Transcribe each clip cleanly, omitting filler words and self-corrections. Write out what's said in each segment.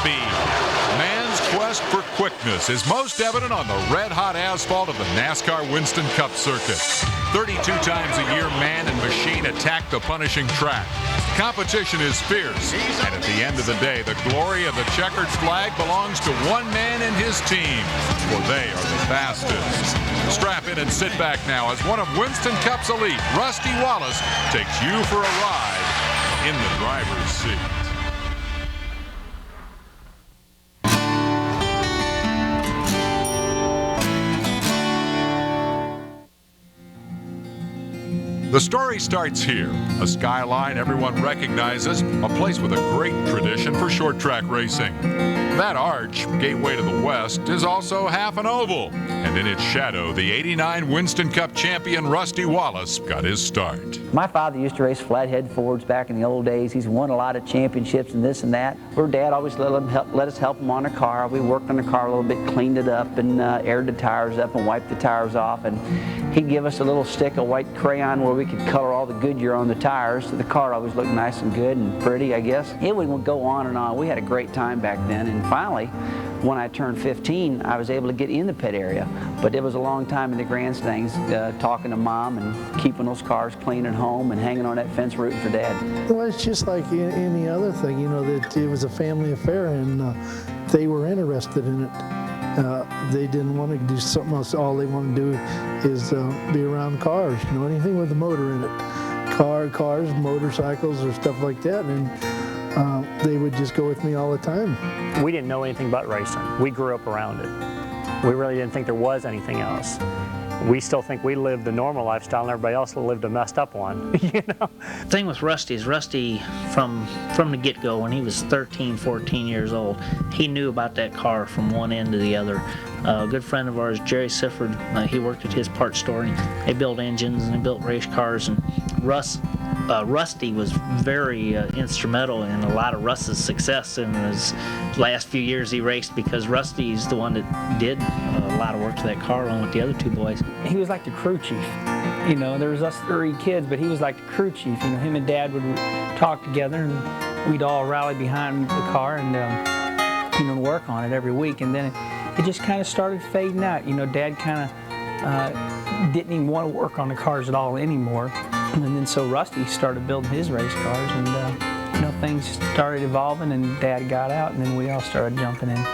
speed. Man's quest for quickness is most evident on the red-hot asphalt of the NASCAR Winston Cup circuit. 32 times a year, man and machine attack the punishing track. Competition is fierce, and at the end of the day, the glory of the checkered flag belongs to one man and his team, for they are the fastest. Strap in and sit back now as one of Winston Cup's elite, Rusty Wallace, takes you for a ride in the driver's seat. The story starts here, a skyline everyone recognizes, a place with a great tradition for short track racing. That arch, gateway to the west, is also half an oval, and in its shadow, the '89 Winston Cup champion Rusty Wallace got his start. My father used to race flathead Fords back in the old days. He's won a lot of championships and this and that. Our dad always let us help him on the car. We worked on the car a little bit, cleaned it up, and aired the tires up and wiped the tires off. And he'd give us a little stick of white crayon where we could color all the Goodyear on the tires, so the car always looked nice and good and pretty, I guess. It would go on and on. We had a great time back then, and finally, when I turned 15, I was able to get in the pit area. But it was a long time in the grandstands, talking to Mom and keeping those cars clean at home and hanging on that fence rooting for Dad. Well, it's just like any other thing, you know, that it was a family affair, and they were interested in it. They didn't want to do something else. All they want to do is be around cars, you know, anything with a motor in it. Cars, motorcycles, or stuff like that. And they would just go with me all the time. We didn't know anything about racing. We grew up around it. We really didn't think there was anything else. We still think we lived the normal lifestyle and everybody else lived a messed up one, you know? The thing with Rusty is Rusty, from the get-go, when he was 13, 14 years old, he knew about that car from one end to the other. A good friend of ours, Jerry Sifford, he worked at his parts store, and they built engines and they built race cars, and Rusty was very instrumental in a lot of Russ's success in his last few years he raced, because Rusty's the one that did a lot of work to that car along with the other two boys. He was like the crew chief. You know, there was us 3 kids, but he was like the crew chief. You know, him and Dad would talk together, and we'd all rally behind the car and you know, work on it every week. And then it just kind of started fading out. You know, Dad kind of didn't even want to work on the cars at all anymore. And then so Rusty started building his race cars, and you know, things started evolving, and Dad got out, and then we all started jumping in.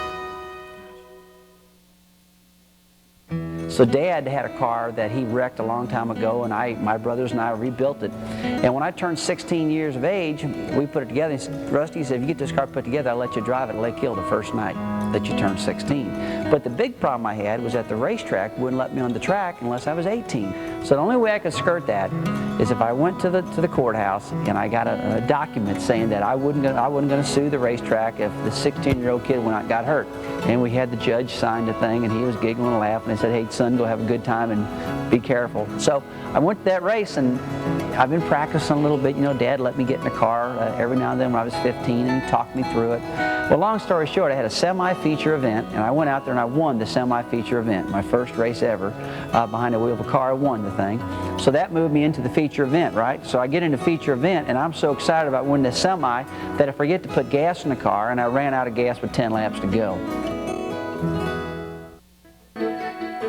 So Dad had a car that he wrecked a long time ago, and my brothers and I rebuilt it. And when I turned 16 years of age, we put it together. And said, Rusty said, if you get this car put together, I'll let you drive it at Lake Hill the first night that you turned 16. But the big problem I had was that the racetrack wouldn't let me on the track unless I was 18. So the only way I could skirt that is if I went to the courthouse and I got a document saying that I wasn't going to sue the racetrack if the 16-year-old kid went out and got hurt. And we had the judge sign the thing, and he was giggling and laughing and said, hey, son, go have a good time and be careful. So I went to that race, and I've been practicing a little bit. You know, Dad let me get in the car every now and then when I was 15, and he talked me through it. Well, long story short, I had a semi-feature event, and I went out there and I won the semi-feature event, my first race ever. Behind the wheel of a car, I won the thing. So that moved me into the feature event, right? So I get into feature event, and I'm so excited about winning the semi that I forget to put gas in the car, and I ran out of gas with 10 laps to go.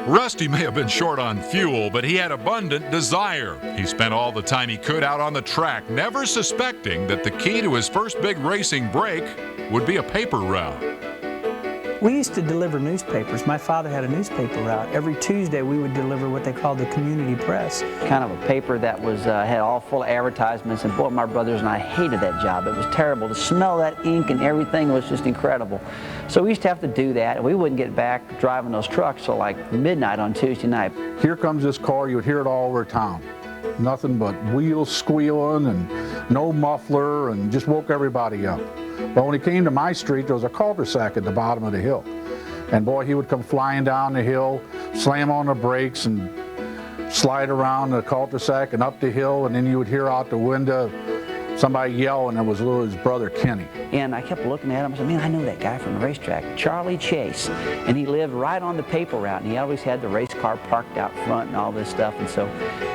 Rusty may have been short on fuel, but he had abundant desire. He spent all the time he could out on the track, never suspecting that the key to his first big racing break would be a paper route. We used to deliver newspapers. My father had a newspaper route. Every Tuesday we would deliver what they called the community press. Kind of a paper that was had all full of advertisements, and boy, my brothers and I hated that job. It was terrible. To smell that ink and everything was just incredible. So we used to have to do that, and we wouldn't get back driving those trucks till like midnight on Tuesday night. Here comes this car. You would hear it all over town. Nothing but wheels squealing and no muffler, and just woke everybody up. But when he came to my street, there was a cul-de-sac at the bottom of the hill. And boy, he would come flying down the hill, slam on the brakes, and slide around the cul-de-sac and up the hill, and then you would hear out the window somebody yell, and it was his brother Kenny. And I kept looking at him. I said, man, I know that guy from the racetrack, Charlie Chase. And he lived right on the paper route, and he always had the race car parked out front and all this stuff. And so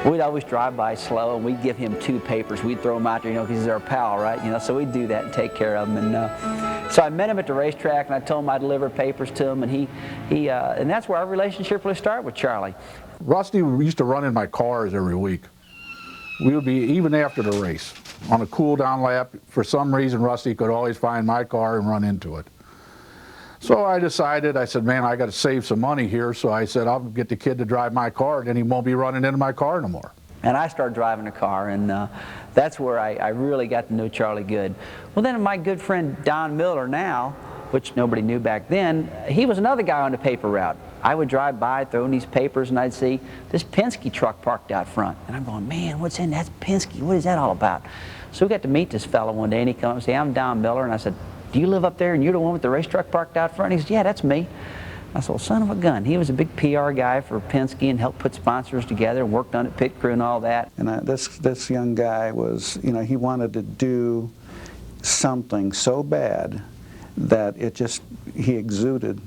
we'd always drive by slow, and we'd give him 2 papers. We'd throw them out there, you know, because he's our pal, right? You know, so we'd do that and take care of him. And So I met him at the racetrack, and I told him I'd deliver papers to him, and and that's where our relationship really started with Charlie. Rusty used to run in my cars every week. We would be, even after the race, on a cool down lap. For some reason, Rusty could always find my car and run into it. So I decided, I said, man, I got to save some money here. So I said, I'll get the kid to drive my car, and then he won't be running into my car no more. And I started driving the car, and that's where I really got to know Charlie good. Well, then my good friend Don Miller now, which nobody knew back then, he was another guy on the paper route. I would drive by throwing these papers, and I'd see this Penske truck parked out front. And I'm going, man, what's in that Penske? What is that all about? So we got to meet this fellow one day, and he comes and said, I'm Don Miller. And I said, do you live up there, and you're the one with the race truck parked out front? And he said, yeah, that's me. I said, well, son of a gun. He was a big PR guy for Penske and helped put sponsors together and worked on it, pit crew and all that. And this young guy was, you know, he wanted to do something so bad that he exuded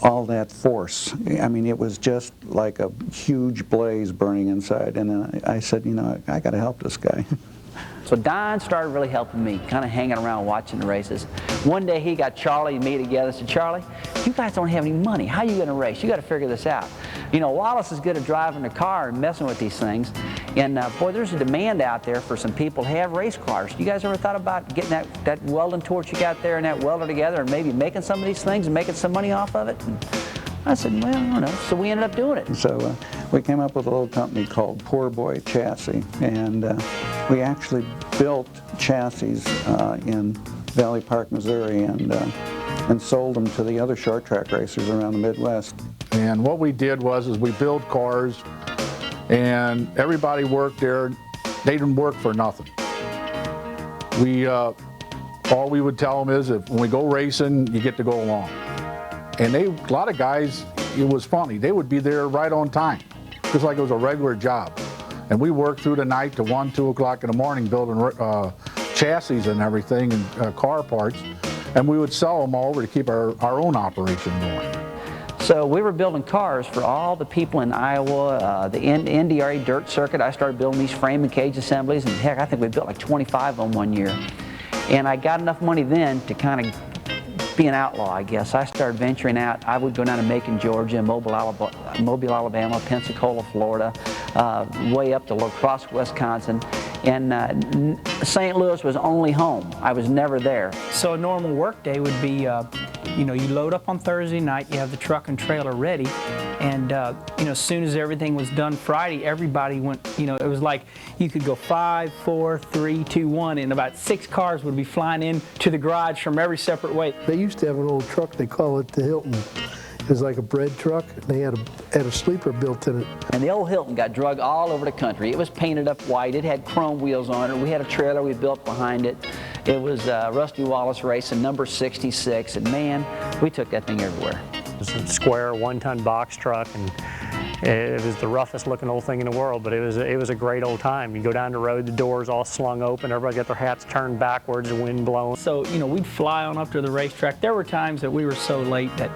all that force. I mean, it was just like a huge blaze burning inside. And I said, you know, I got to help this guy. So Don started really helping me, kind of hanging around watching the races. One day he got Charlie and me together and said, Charlie, you guys don't have any money. How are you going to race? You got to figure this out. You know, Wallace is good at driving the car and messing with these things. And boy, there's a demand out there for some people to have race cars. You guys ever thought about getting that welding torch you got there and that welder together and maybe making some of these things and making some money off of it? And I said, well, I don't know. So we ended up doing it. So we came up with a little company called Poor Boy Chassis, and we actually built chassis in Valley Park, Missouri, and sold them to the other short track racers around the Midwest. And what we did was we built cars, and everybody worked there. They didn't work for nothing. All we would tell them is, if when we go racing, you get to go along. And a lot of guys, it was funny, they would be there right on time, just like it was a regular job. And we worked through the night to 1, 2 o'clock in the morning building chassis and everything and car parts, and we would sell them all over to keep our own operation going. So we were building cars for all the people in Iowa, the NDRA dirt circuit. I started building these frame and cage assemblies, and heck, I think we built like 25 of them one year. And I got enough money then to kind of be an outlaw, I guess. I started venturing out. I would go down to Macon, Georgia, Mobile, Alabama, Pensacola, Florida, way up to La Crosse, Wisconsin. And St. Louis was only home. I was never there. So a normal work day would be, you know, you load up on Thursday night, you have the truck and trailer ready, and you know, as soon as everything was done Friday, everybody went, you know, it was like you could go 5, 4, 3, 2, 1, and about 6 cars would be flying in to the garage from every separate way. They used to have an old truck, they call it the Hilton. It was like a bread truck, and they had a sleeper built in it. And the old Hilton got drug all over the country. It was painted up white. It had chrome wheels on it. We had a trailer we built behind it. It was Rusty Wallace racing, number 66, and man, we took that thing everywhere. It was a square 1-ton box truck, and it was the roughest looking old thing in the world, but it was a great old time. You go down the road, the doors all slung open, everybody got their hats turned backwards, the wind blowing. So, you know, we'd fly on up to the racetrack. There were times that we were so late that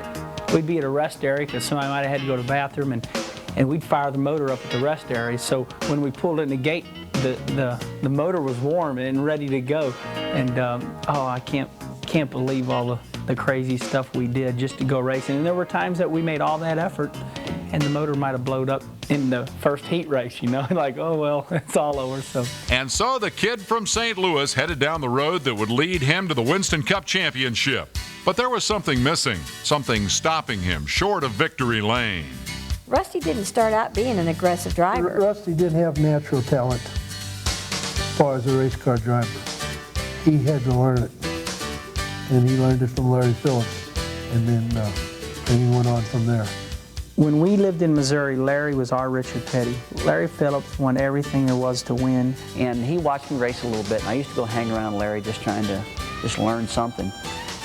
we'd be at a rest area because somebody might have had to go to the bathroom, and we'd fire the motor up at the rest area. So when we pulled in the gate, the motor was warm and ready to go. And oh, I can't believe all the crazy stuff we did just to go racing. And there were times that we made all that effort, and the motor might have blowed up in the first heat race, you know, like, oh, well, it's all over. And so the kid from St. Louis headed down the road that would lead him to the Winston Cup Championship. But there was something missing, something stopping him short of victory lane. Rusty didn't start out being an aggressive driver. Rusty didn't have natural talent as far as a race car driver. He had to learn it, and he learned it from Larry Phillips, and then he went on from there. When we lived in Missouri, Larry was our Richard Petty. Larry Phillips won everything there was to win. And he watched me race a little bit, and I used to go hang around Larry just trying to learn something.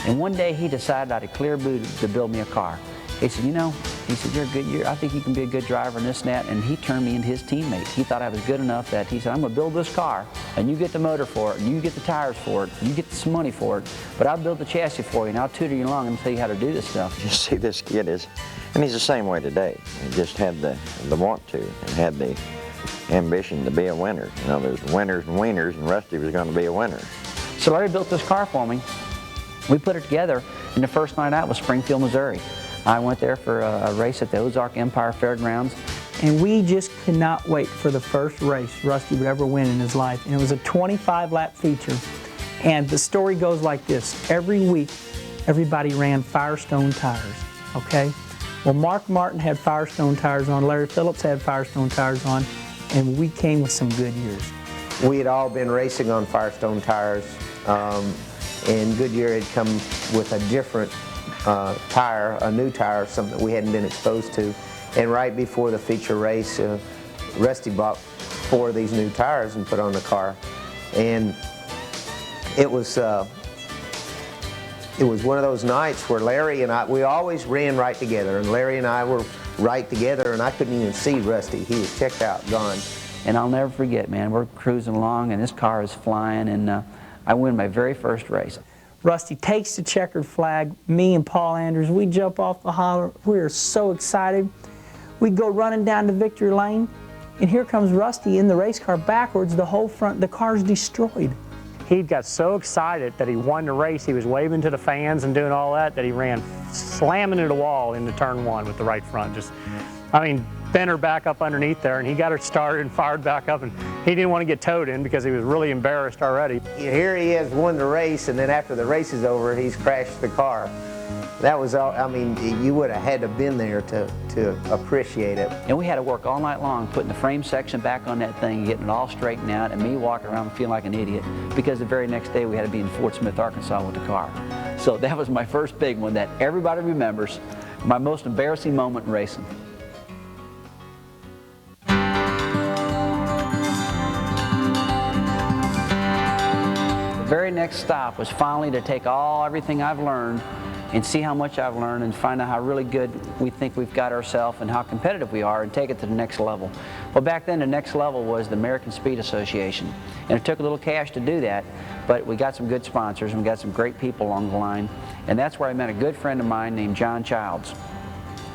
And one day he decided out of clear blue to build me a car. He said, you know, I think you can be a good driver and this and that, and he turned me into his teammate. He thought I was good enough that he said, I'm going to build this car, and you get the motor for it, and you get the tires for it, and you get some money for it, but I'll build the chassis for you, and I'll tutor you along and tell you how to do this stuff. You see, this kid is, and he's the same way today. He just had the want to, and had the ambition to be a winner. You know, there's winners and wieners, and Rusty was going to be a winner. So Larry built this car for me. We put it together, and the first night out was Springfield, Missouri. I went there for a race at the Ozark Empire Fairgrounds. And we just could not wait for the first race Rusty would ever win in his life. And it was a 25-lap feature. And the story goes like this. Every week, everybody ran Firestone tires, okay? Well, Mark Martin had Firestone tires on, Larry Phillips had Firestone tires on, and we came with some Goodyears. We had all been racing on Firestone tires, and Goodyear had come with a different tire, a new tire, something that we hadn't been exposed to. And right before the feature race, Rusty bought 4 of these new tires and put on the car. And it was one of those nights where Larry and I, we always ran right together, and Larry and I were right together, and I couldn't even see Rusty. He was checked out, gone. And I'll never forget, man, we're cruising along, and this car is flying, and I win my very first race. Rusty takes the checkered flag. Me and Paul Andrews, we jump off the holler. We are so excited. We go running down to victory lane, and here comes Rusty in the race car backwards. The whole front, the car's destroyed. He got so excited that he won the race, he was waving to the fans and doing all that he ran slamming into the wall into turn 1 with the right front. Just, I mean, bent her back up underneath there, and he got her started and fired back up, and he didn't want to get towed in because he was really embarrassed already. Here he is, won the race, and then after the race is over, he's crashed the car. That was all, I mean, you would have had to have been there to appreciate it. And we had to work all night long putting the frame section back on that thing, getting it all straightened out, and me walking around feeling like an idiot because the very next day we had to be in Fort Smith, Arkansas with the car. So that was my first big one that everybody remembers, my most embarrassing moment in racing. The very next stop was finally to take everything I've learned and see how much I've learned and find out how really good we think we've got ourselves and how competitive we are and take it to the next level. Well, back then the next level was the American Speed Association, and it took a little cash to do that, but we got some good sponsors and we got some great people along the line, and that's where I met a good friend of mine named John Childs.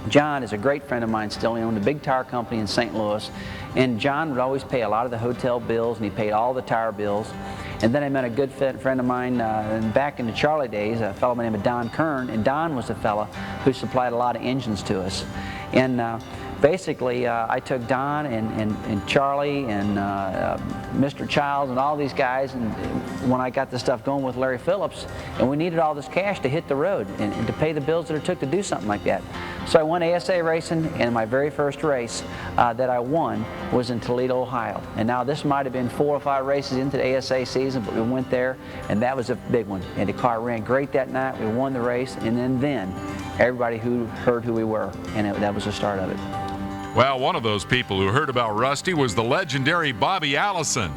John is a great friend of mine still. He owned a big tire company in St. Louis, and John would always pay a lot of the hotel bills, and he paid all the tire bills. And then I met a good friend of mine back in the Charlie days, a fellow by the name of Don Kern, and Don was the fellow who supplied a lot of engines to us. And basically, I took Don and Charlie and Mr. Childs and all these guys, and when I got this stuff going with Larry Phillips, and we needed all this cash to hit the road and to pay the bills that it took to do something like that. So I went ASA racing, and my very first race that I won was in Toledo, Ohio. And now this might have been 4 or 5 races into the ASA season, but we went there, and that was a big one. And the car ran great that night. We won the race, and then everybody who heard who we were, and that was the start of it. Well, one of those people who heard about Rusty was the legendary Bobby Allison.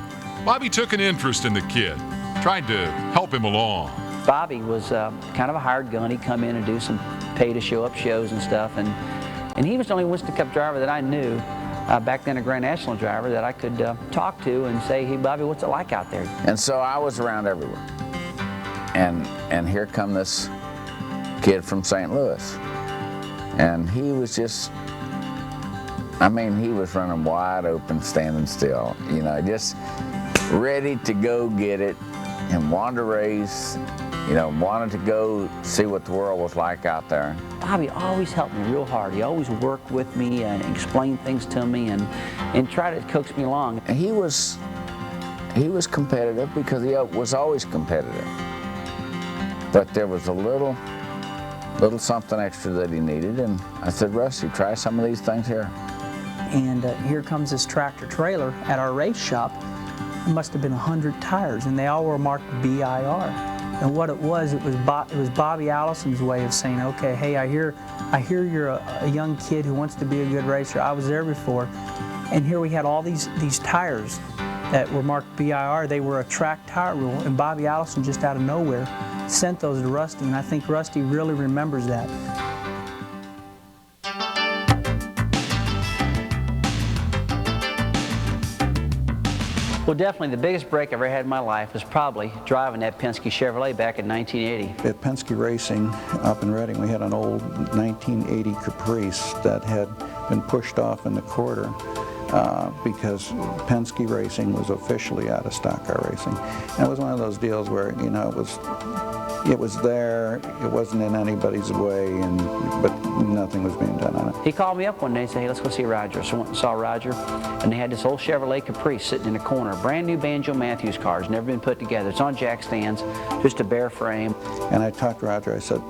Bobby took an interest in the kid, tried to help him along. Bobby was kind of a hired gun. He'd come in and do some pay-to-show-up shows and stuff, and he was the only Winston Cup driver that I knew, back then a Grand National driver, that I could talk to and say, hey, Bobby, what's it like out there? And so I was around everywhere. And here come this kid from St. Louis. And he was just, I mean, he was running wide open, standing still, you know, just ready to go get it and wanted to race, you know, wanted to go see what the world was like out there. Bobby always helped me real hard. He always worked with me and explained things to me and tried to coax me along. And he was competitive because he was always competitive. But there was a little something extra that he needed, and I said, Rusty, try some of these things here. And here comes this tractor trailer at our race shop. It must have been 100 tires, and they all were marked BIR. And what it was Bobby Allison's way of saying, okay, hey, I hear you're a young kid who wants to be a good racer. I was there before. And here we had all these tires that were marked BIR. They were a track tire rule, and Bobby Allison just out of nowhere sent those to Rusty, and I think Rusty really remembers that. Well, definitely the biggest break I ever had in my life was probably driving that Penske Chevrolet back in 1980. At Penske Racing up in Reading, we had an old 1980 Caprice that had been pushed off in the quarter. because Penske racing was officially out of stock car racing. And it was one of those deals where, you know, it was there, it wasn't in anybody's way, but nothing was being done on it. He called me up one day and said, hey, let's go see Roger. So I went and saw Roger, and they had this old Chevrolet Caprice sitting in the corner, brand new Banjo Matthews cars, never been put together. It's on jack stands, just a bare frame. And I talked to Roger, I said,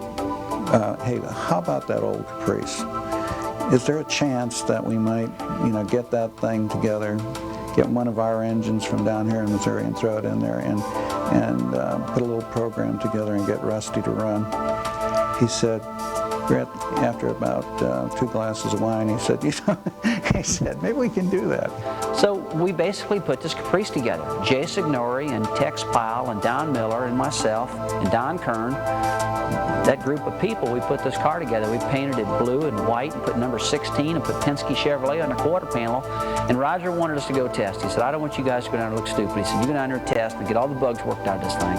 hey, how about that old Caprice? Is there a chance that we might, you know, get that thing together, get one of our engines from down here in Missouri and throw it in there and put a little program together and get Rusty to run? He said, after about 2 glasses of wine, he said, you know, he said, maybe we can do that. So we basically put this Caprice together. Jay Signori and Tex Pyle and Don Miller and myself and Don Kern, that group of people, we put this car together. We painted it blue and white and put number 16 and put Penske Chevrolet on the quarter panel. And Roger wanted us to go test. He said, I don't want you guys to go down and look stupid. He said, you go down there and test and get all the bugs worked out of this thing.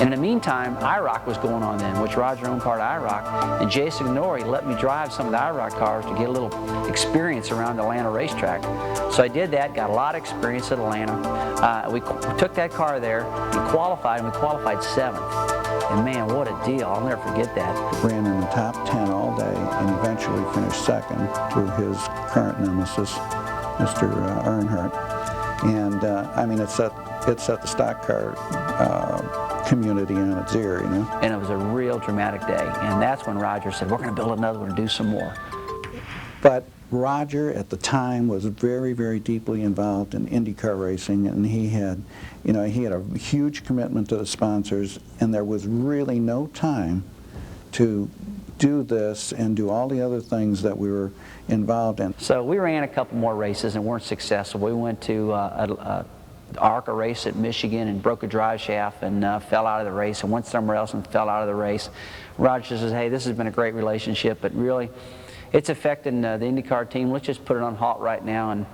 And in the meantime, IROC was going on then, which Roger owned part of IROC. And Jay Signori let me drive some of the IROC cars to get a little experience around the Atlanta racetrack. So I did that, got a lot of experience at Atlanta. We took that car there, we qualified, and we qualified 7th. And man, what a deal. I'll never forget that. Ran in the top 10 all day and eventually finished 2nd to his current nemesis, Mr. Earnhardt. And I mean, it set the stock car community on its ear, you know. And it was a real dramatic day. And that's when Roger said, we're going to build another one and do some more. But Roger at the time was very, very deeply involved in IndyCar racing, and he had a huge commitment to the sponsors, and there was really no time to do this and do all the other things that we were involved in. So we ran a couple more races and weren't successful. We went to ARCA race at Michigan and broke a drive shaft and fell out of the race, and went somewhere else and fell out of the race. Roger says, hey, this has been a great relationship, but really it's affecting the IndyCar team. Let's just put it on halt right now. And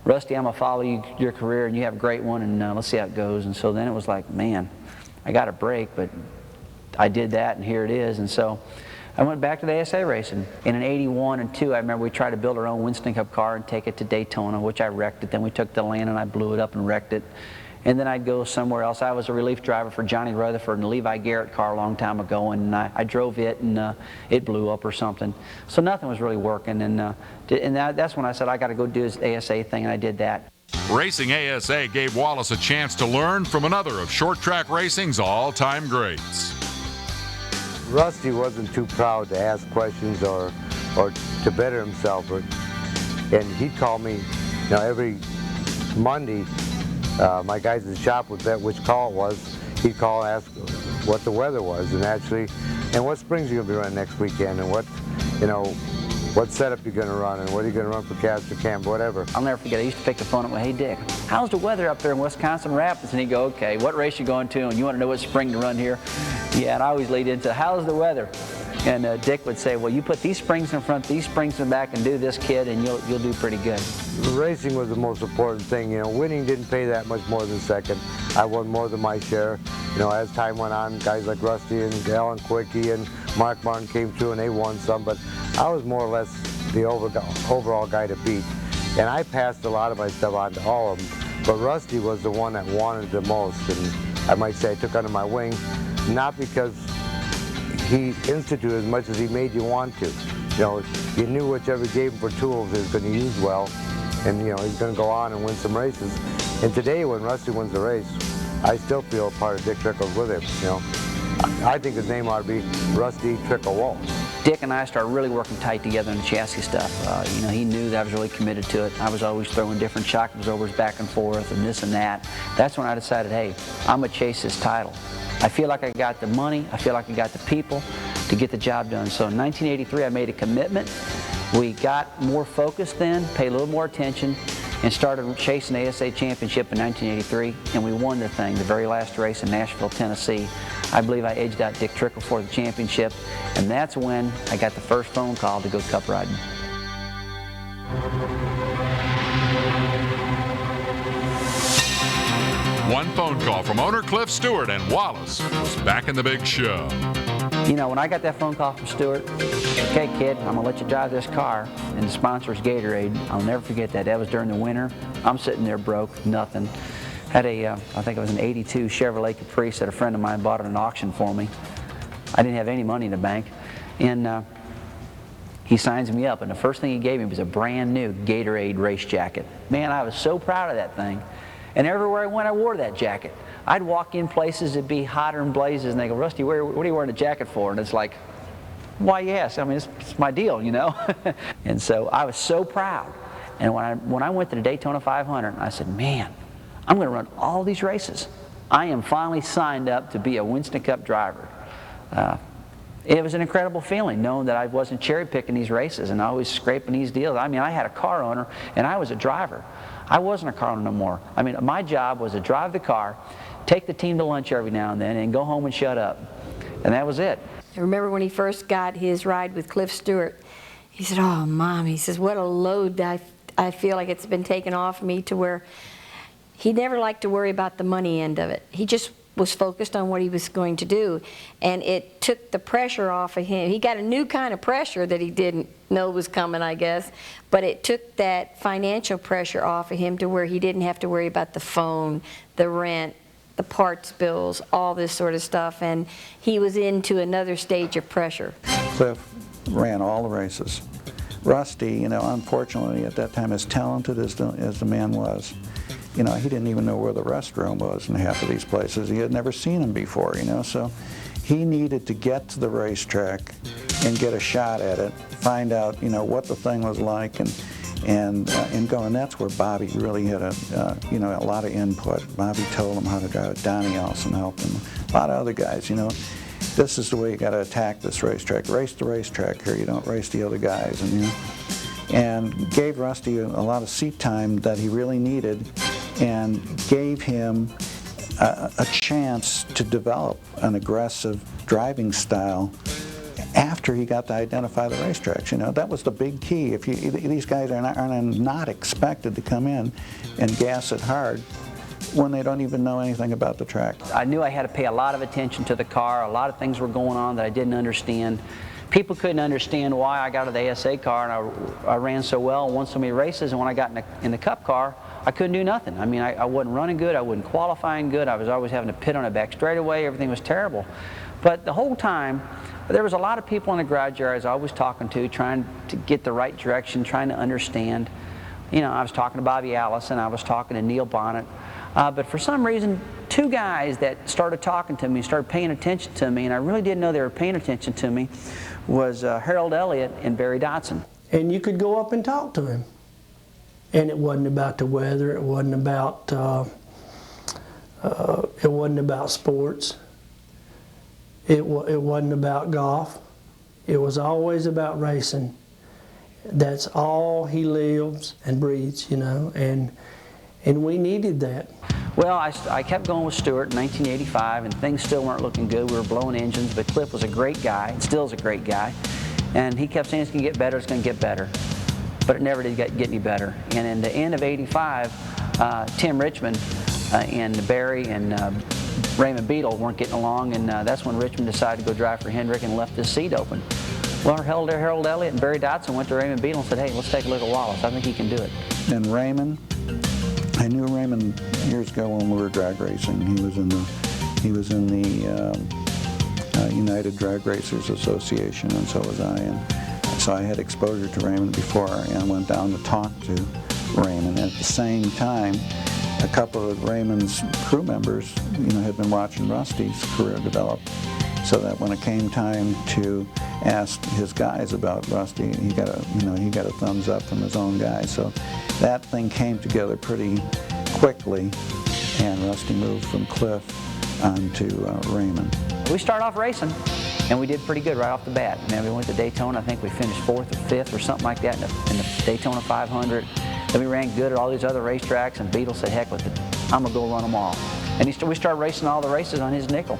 Rusty, I'm going to follow your career, and you have a great one, and let's see how it goes. And so then it was like, man, I got a break, but I did that, and here it is. And so I went back to the ASA racing. And in '81 and '82, I remember we tried to build our own Winston Cup car and take it to Daytona, which I wrecked it. Then we took it to Atlanta, and I blew it up and wrecked it. And then I'd go somewhere else. I was a relief driver for Johnny Rutherford and Levi Garrett car a long time ago, and I drove it, and it blew up or something. So nothing was really working, and that's when I said I got to go do this ASA thing, and I did that. Racing ASA gave Wallace a chance to learn from another of short track racing's all-time greats. Rusty wasn't too proud to ask questions or to better himself, and he'd call me, you know, every Monday. My guys in the shop would bet which call it was. He'd call and ask what the weather was, and what springs you're gonna be running next weekend, and what setup you're gonna run, and what are you gonna run for cast or camp, whatever. I'll never forget, I used to pick the phone up with, hey Dick, how's the weather up there in Wisconsin Rapids? And he'd go, okay, what race you going to, and you want to know what spring to run here? Yeah, and I always lead into, how's the weather? And Dick would say, well, you put these springs in front, these springs in the back, and do this, kid, and you'll do pretty good. Racing was the most important thing. You know, winning didn't pay that much more than second. I won more than my share. You know, as time went on, guys like Rusty and Alan Quickie and Mark Martin came through, and they won some, but I was more or less the overall guy to beat. And I passed a lot of my stuff on to all of them, but Rusty was the one that wanted the most, and I might say I took under my wing, not because he instituted as much as he made you want to. You know, you knew whichever gave him for tools he was going to use well, and you know, he's going to go on and win some races. And today, when Rusty wins the race, I still feel part of Dick Trickle's with him. You know, I think his name ought to be Rusty Trickle Wallace. Dick and I started really working tight together in the chassis stuff. You know, he knew that I was really committed to it. I was always throwing different shock absorbers back and forth and this and that. That's when I decided, hey, I'm going to chase this title. I feel like I got the money, I feel like I got the people to get the job done. So in 1983, I made a commitment. We got more focused then, paid a little more attention, and started chasing the ASA Championship in 1983, and we won the thing, the very last race in Nashville, Tennessee. I believe I edged out Dick Trickle for the championship, and that's when I got the first phone call to go cup riding. One phone call from owner Cliff Stewart, and Wallace was back in the big show. You know, when I got that phone call from Stewart, okay kid, I'm gonna let you drive this car, and the sponsor's Gatorade, I'll never forget that. That was during the winter. I'm sitting there broke, nothing. Had a, I think it was an 82 Chevrolet Caprice that a friend of mine bought at an auction for me. I didn't have any money in the bank. And he signs me up, and the first thing he gave me was a brand new Gatorade race jacket. Man, I was so proud of that thing. And everywhere I went, I wore that jacket. I'd walk in places that'd be hotter than blazes, and they go, Rusty, what are you wearing a jacket for? And it's like, why yes? I mean, it's my deal, you know? And so I was so proud. And when I went to the Daytona 500, I said, man, I'm going to run all these races. I am finally signed up to be a Winston Cup driver. It was an incredible feeling knowing that I wasn't cherry picking these races and always scraping these deals. I mean, I had a car owner and I was a driver. I wasn't a car owner no more. I mean, my job was to drive the car, take the team to lunch every now and then, and go home and shut up. And that was it. I remember when he first got his ride with Cliff Stewart, he said, oh, Mom, he says, what a load I feel like it's been taken off me, to where he never liked to worry about the money end of it. He just was focused on what he was going to do, and it took the pressure off of him. He got a new kind of pressure that he didn't know was coming, I guess, but it took that financial pressure off of him to where he didn't have to worry about the phone, the rent, the parts bills, all this sort of stuff, and he was into another stage of pressure. Cliff ran all the races. Rusty, you know, unfortunately at that time, as talented as the man was, you know, he didn't even know where the restroom was in half of these places. He had never seen them before, you know, so he needed to get to the racetrack and get a shot at it, find out, you know, what the thing was like, and go. And that's where Bobby really had you know, a lot of input. Bobby told him how to drive it. Donnie Allison helped him. A lot of other guys, you know. This is the way you got to attack this racetrack. Race the racetrack here. You don't race the other guys, and you know. And gave Rusty a lot of seat time that he really needed, and gave him a chance to develop an aggressive driving style after he got to identify the racetracks. You know, that was the big key. If these guys are not expected to come in and gas it hard when they don't even know anything about the track. I knew I had to pay a lot of attention to the car. A lot of things were going on that I didn't understand. People couldn't understand why I got to the ASA car and I ran so well and won so many races, and when I got in the Cup car, I couldn't do nothing. I mean, I wasn't running good, I wasn't qualifying good, I was always having to pit on a back straightaway, everything was terrible. But the whole time, there was a lot of people in the garage area I was always talking to, trying to get the right direction, trying to understand. You know, I was talking to Bobby Allison, I was talking to Neil Bonnet, but for some reason, two guys that started talking to me, started paying attention to me, and I really didn't know they were paying attention to me, was Harold Elliott and Barry Dodson. And you could go up and talk to him. And it wasn't about the weather, it wasn't about sports, it wasn't about golf. It was always about racing. That's all he lives and breathes, you know, and we needed that. Well, I kept going with Stewart in 1985, and things still weren't looking good. We were blowing engines, but Cliff was a great guy, and still is a great guy. And he kept saying it's going to get better, it's going to get better. But it never did get any better. And in the end of '85, Tim Richmond and Barry and Raymond Beadle weren't getting along, and that's when Richmond decided to go drive for Hendrick and left his seat open. Well, Harold Elliott and Barry Dodson went to Raymond Beadle and said, hey, let's take a look at Wallace. I think he can do it. And Raymond, I knew Raymond years ago when we were drag racing. He was in the United Drag Racers Association, and so was I. And so I had exposure to Raymond before I went down to talk to Raymond. At the same time, a couple of Raymond's crew members, you know, had been watching Rusty's career develop, so that when it came time to ask his guys about Rusty, he got a thumbs up from his own guys. So that thing came together pretty quickly, and Rusty moved from Cliff onto Raymond. We started off racing, and we did pretty good right off the bat. Man, we went to Daytona. I think we finished 4th or 5th or something like that in the Daytona 500. Then we ran good at all these other racetracks, and Beadle said, heck with it, I'm going to go run them all. And we started racing all the races on his nickel.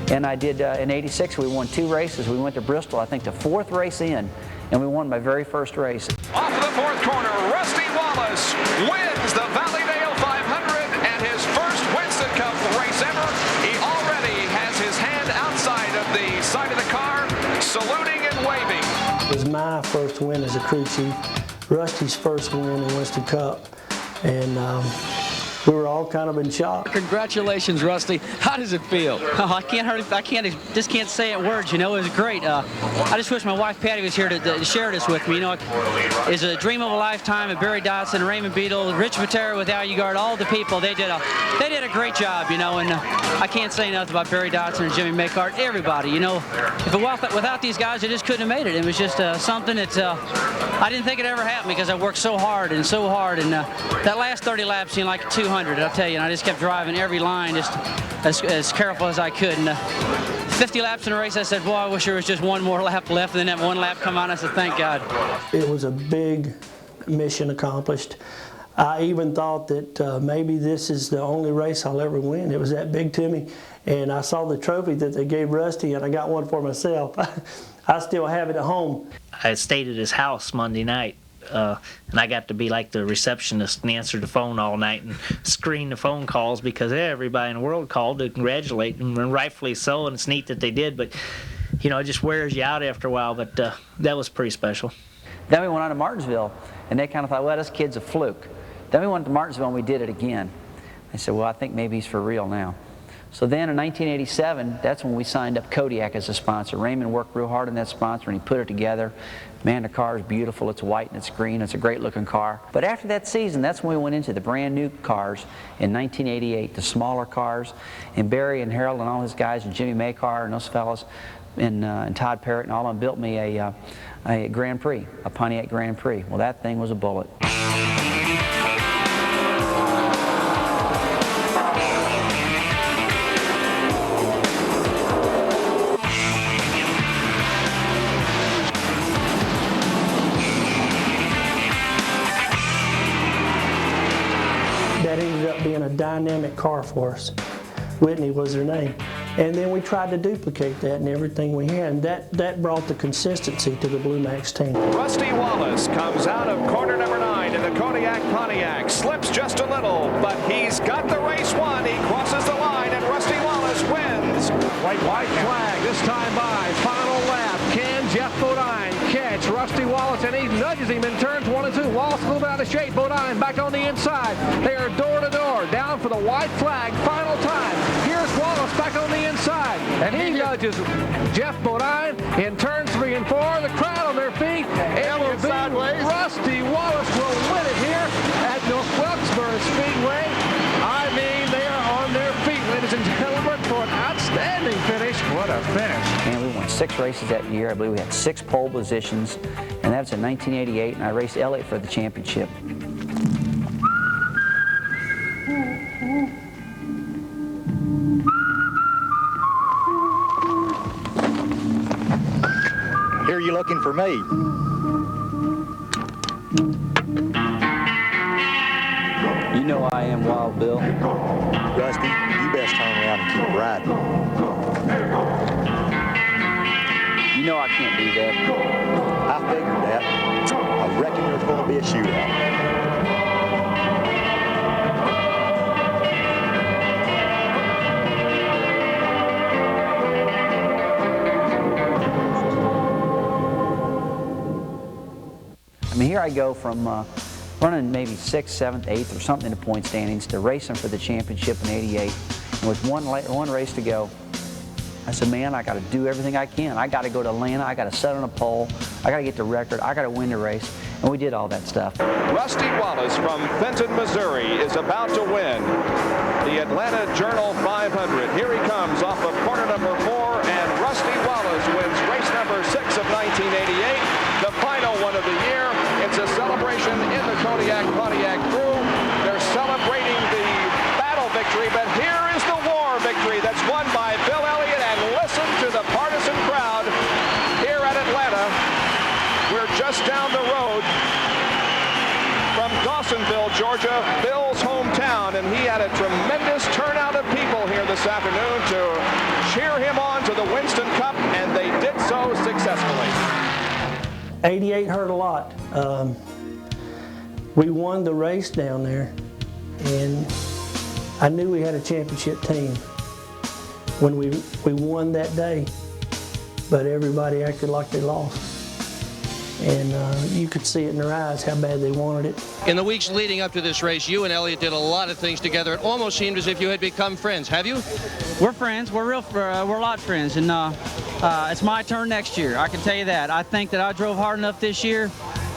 And I did, in '86, we won 2 races. We went to Bristol, I think the 4th race in, and we won my very first race. Off of the 4th corner, Rusty Wallace wins the Valleydale 500 and his first Winston Cup race ever. He already has his hand outside of the side of the car. saluting and waving. It was my first win as a crew chief, Rusty's first win in Winston Cup, and we were all kind of in shock. Congratulations, Rusty. How does it feel? Oh, I just can't say it in words, you know. It was great. I just wish my wife Patty was here to share this with me. You know, it's a dream of a lifetime. And Barry Dodson, Raymond Beadle, Rich Matera with Al Ugard, all the people, they did a great job, you know. And I can't say enough about Barry Dodson and Jimmy Makart, everybody. You know, without these guys, I just couldn't have made it. It was just something that I didn't think it ever happened because I worked so hard. And that last 30 laps seemed like 200. I'll tell you, and I just kept driving every line just as careful as I could. And 50 laps in a race, I said, boy, I wish there was just one more lap left. And then that one lap come on, I said, thank God. It was a big mission accomplished. I even thought that maybe this is the only race I'll ever win. It was that big to me. And I saw the trophy that they gave Rusty, and I got one for myself. I still have it at home. I stayed at his house Monday night. And I got to be like the receptionist and answer the phone all night and screen the phone calls because everybody in the world called to congratulate him, and rightfully so, and it's neat that they did, but you know, it just wears you out after a while, but that was pretty special. Then we went on to Martinsville, and they kind of thought, well, this kid's a fluke. Then we went to Martinsville and we did it again. I said, well, I think maybe he's for real now. So then in 1987, that's when we signed up Kodiak as a sponsor. Raymond worked real hard on that sponsor, and he put it together. Man, the car is beautiful. It's white and it's green. It's a great looking car. But after that season, that's when we went into the brand new cars in 1988, the smaller cars. And Barry and Harold and all his guys, and Jimmy Makar and those fellas, and Todd Parrott and all of them built me a Grand Prix, a Pontiac Grand Prix. Well, that thing was a bullet. That ended up being a dynamic car for us. Whitney was her name. And then we tried to duplicate that in everything we had, and that brought the consistency to the Blue Max team. Rusty Wallace comes out of corner number 9 in the Kodiak Pontiac, slips just a little, but he's got the race won. He crosses the line, and Rusty Wallace wins. White flag this time by. Final lap. Can Jeff Bodine catch Rusty Wallace? And he nudges him in turns 1 and 2. Wallace a little bit out of shape. Bodine back on the inside. They are door to door, down for the white flag. Final time. Here's Wallace back on the inside, and he nudges Jeff Bodine in turns 3 and 4. The crowd on their feet. It will be Rusty Wallace will win it here at the Wilkesboro Speedway. I mean, they are on their feet, ladies and gentlemen, for an outstanding finish. What a finish. And we won 6 races that year. I believe we had 6 pole positions, and that was in 1988, and I raced Elliott for the championship. Here you looking for me? You know I am Wild Bill. Rusty, you best turn around and keep riding. You know I can't do that. I figured that. I reckon there's going to be a shootout. I mean, here I go from running maybe 6th, 7th, 8th or something in the point standings to racing for the championship in '88. And with one race to go, I said, man, I got to do everything I can. I got to go to Atlanta. I got to set on a pole. I got to get the record. I got to win the race. And we did all that stuff. Rusty Wallace from Fenton, Missouri is about to win the Atlanta Journal 500. Here he comes off of corner number 4, and Rusty Wallace wins race number 6 of 1988, the final one of the year. It's a celebration in the Kodiak Pontiac crew. They're celebrating the battle victory, but here is the war victory that's won by Bill Elliott. And listen to the partisan crowd here at Atlanta. We're just down the road from Dawsonville, Georgia, Bill's hometown, and he had a tremendous turnout of people here this afternoon to cheer him on to the Winston Cup, and they did so successfully. 88 hurt a lot. We won the race down there, and I knew we had a championship team when we won that day. but everybody acted like they lost. And you could see it in their eyes how bad they wanted it. In the weeks leading up to this race, you and Elliott did a lot of things together. It almost seemed as if you had become friends. Have you? We're friends. We're a lot friends, and it's my turn next year. I can tell you that. I think that I drove hard enough this year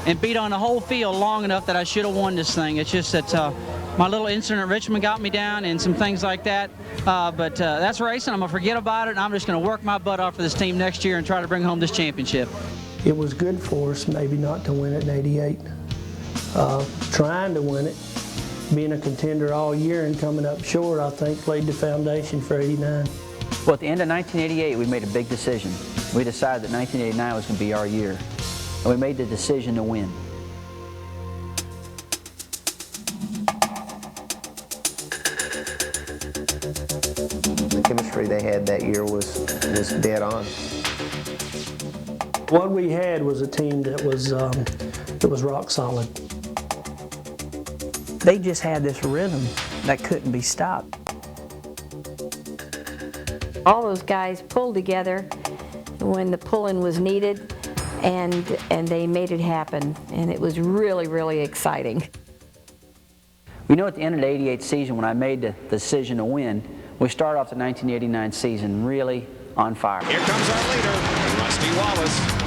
and beat on the whole field long enough that I should have won this thing. It's just that my little incident at Richmond got me down and some things like that. But that's racing. I'm going to forget about it, and I'm just going to work my butt off for this team next year and try to bring home this championship. It was good for us maybe not to win it in '88. Trying to win it, being a contender all year and coming up short, I think laid the foundation for '89. Well, at the end of 1988, we made a big decision. We decided that 1989 was going to be our year. And we made the decision to win. The chemistry they had that year was dead on. What we had was a team that was rock solid. They just had this rhythm that couldn't be stopped. All those guys pulled together when the pulling was needed, and they made it happen, and it was really, really exciting. We know at the end of the '88 season, when I made the decision to win, we started off the 1989 season really on fire. Here comes our leader, Rusty Wallace.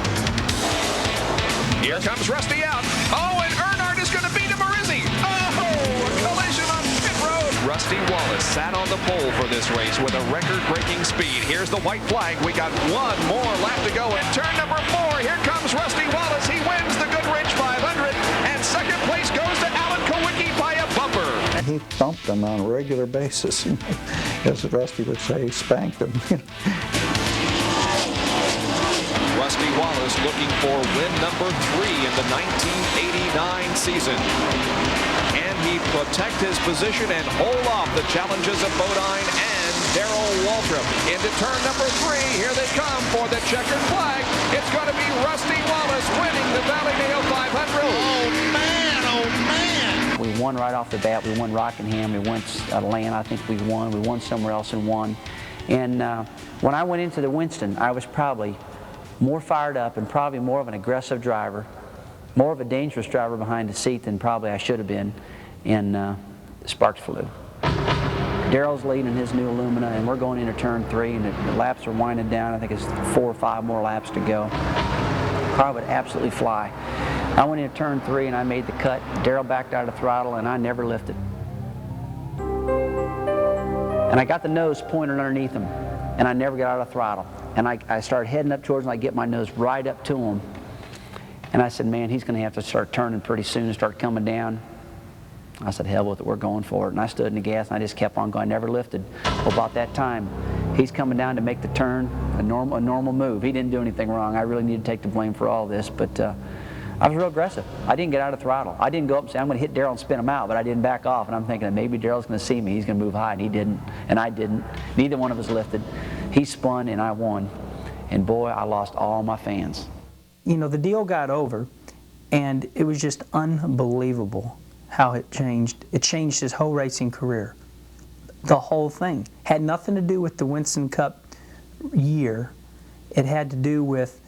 Here comes Rusty out. Oh, and Earnhardt is going to beat him, or is he? Oh, a collision on pit road. Rusty Wallace sat on the pole for this race with a record-breaking speed. Here's the white flag. We got one more lap to go in turn number 4. Here comes Rusty Wallace. He wins the Goodrich 500, and second place goes to Alan Kowicki by a bumper. He thumped them on a regular basis. As Rusty would say, he spanked them. Rusty Wallace looking for win number 3 in the 1989 season. Can he protect his position and hold off the challenges of Bodine and Darrell Waltrip? Into turn number 3, here they come for the checkered flag. It's going to be Rusty Wallace winning the Valleydale 500. Oh man, oh man! We won right off the bat. We won Rockingham. We won Atlanta. I think we won. We won somewhere else and won. And when I went into the Winston, I was probably more fired up and probably more of an aggressive driver, more of a dangerous driver behind the seat than probably I should have been, and the sparks flew. Darrell's leading his new Illumina, and we're going into turn 3, and the laps are winding down. I think it's 4 or 5 more laps to go. Car would absolutely fly. I went into turn 3 and I made the cut. Darrell backed out of the throttle, and I never lifted. And I got the nose pointed underneath him, and I never got out of the throttle. And I started heading up towards him, and I get my nose right up to him. And I said, man, he's going to have to start turning pretty soon and start coming down. I said, hell with it, we're going for it. And I stood in the gas, and I just kept on going. I never lifted. Well, about that time, he's coming down to make the turn, a normal move. He didn't do anything wrong. I really need to take the blame for all this, but I was real aggressive. I didn't get out of the throttle. I didn't go up and say, I'm going to hit Darrell and spin him out, but I didn't back off. And I'm thinking that maybe Darrell's going to see me. He's going to move high, and he didn't, and I didn't. Neither one of us lifted. He spun, and I won. And boy, I lost all my fans. You know, the deal got over, and it was just unbelievable how it changed. It changed his whole racing career. The whole thing. Had nothing to do with the Winston Cup year. It had to do with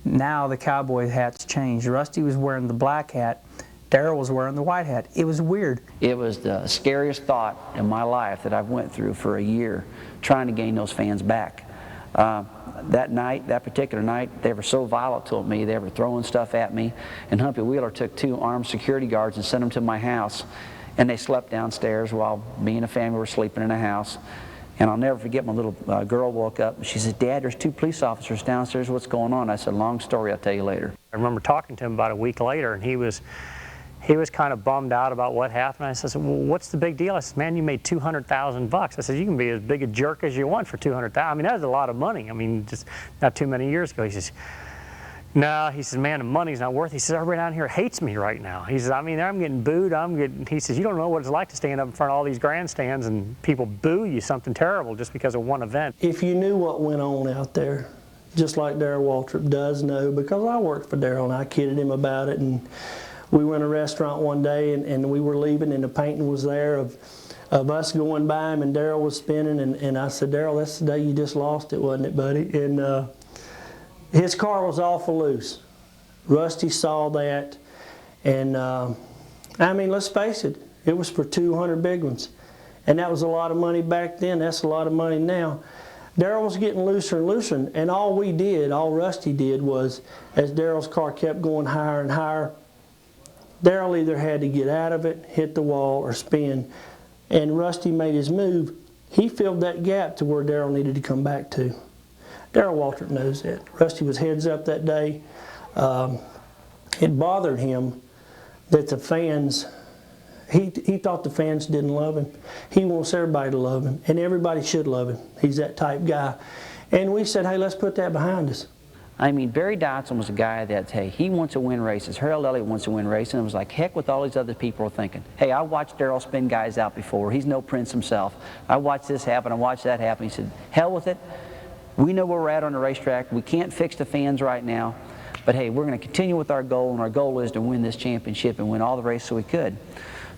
now the cowboy hat's changed. Rusty was wearing the black hat. Darrell was wearing the white hat. It was weird. It was the scariest thought in my life that I've went through for a year, trying to gain those fans back. That night, that particular night, they were so volatile at me. They were throwing stuff at me. And Humpy Wheeler took 2 armed security guards and sent them to my house. And they slept downstairs while me and the family were sleeping in the house. And I'll never forget, my little girl woke up and she said, Dad, there's 2 police officers downstairs. What's going on? I said, long story, I'll tell you later. I remember talking to him about a week later, and he was kind of bummed out about what happened. I said, well, what's the big deal? I said, man, you made $200,000. I said, you can be as big a jerk as you want for $200,000. I mean, that was a lot of money. I mean, just not too many years ago. He says, no, he says, man, the money's not worth it. He says, everybody down here hates me right now. He says, I mean, I'm getting booed. He says, you don't know what it's like to stand up in front of all these grandstands and people boo you something terrible just because of one event. If you knew what went on out there, just like Darrell Waltrip does know, because I worked for Darrell and I kidded him about it, and we were in a restaurant one day and we were leaving and the painting was there of us going by him, and Darrell was spinning, and I said, Darrell, that's the day you just lost it, wasn't it, buddy? And his car was awful loose. Rusty saw that, and I mean, let's face it, it was for 200 big ones. And that was a lot of money back then. That's a lot of money now. Darrell was getting looser and looser, and all Rusty did was, as Darrell's car kept going higher and higher, Darrell either had to get out of it, hit the wall, or spin. And Rusty made his move. He filled that gap to where Darrell needed to come back to. Darrell Waltrip knows that. Rusty was heads up that day. It bothered him that the fans, he thought the fans didn't love him. He wants everybody to love him, and everybody should love him. He's that type guy. And we said, hey, let's put that behind us. I mean, Barry Dodson was a guy that, hey, he wants to win races. Harold Elliott wants to win races. And it was like, heck with all these other people are thinking. Hey, I watched Darrell spin guys out before. He's no prince himself. I watched this happen. I watched that happen. He said, hell with it. We know where we're at on the racetrack. We can't fix the fans right now. But, hey, we're going to continue with our goal, and our goal is to win this championship and win all the races we could.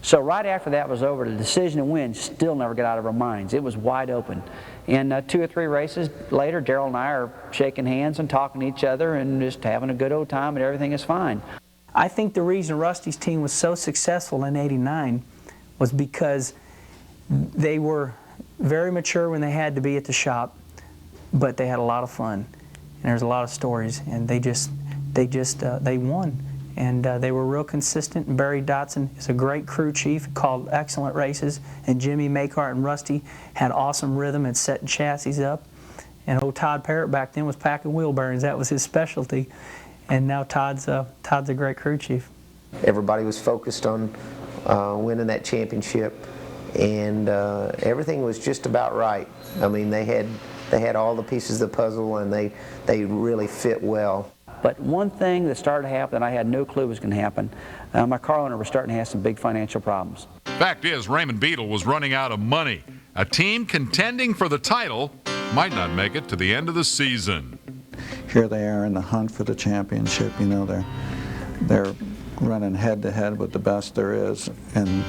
So right after that was over, the decision to win still never got out of our minds. It was wide open. And 2 or 3 races later, Darrell and I are shaking hands and talking to each other and just having a good old time, and everything is fine. I think the reason Rusty's team was so successful in '89 was because they were very mature when they had to be at the shop, but they had a lot of fun. And there's a lot of stories, and they won. And they were real consistent. And Barry Dodson is a great crew chief, called excellent races. And Jimmy Makehart and Rusty had awesome rhythm and setting chassis up. And old Todd Parrott back then was packing wheel bearings. That was his specialty. And now Todd's a great crew chief. Everybody was focused on winning that championship, and everything was just about right. I mean, they had all the pieces of the puzzle, and they really fit well. But one thing that started to happen that I had no clue was going to happen, my car owner was starting to have some big financial problems. Fact is, Raymond Beadle was running out of money. A team contending for the title might not make it to the end of the season. Here they are in the hunt for the championship. You know, they're running head-to-head with the best there is, and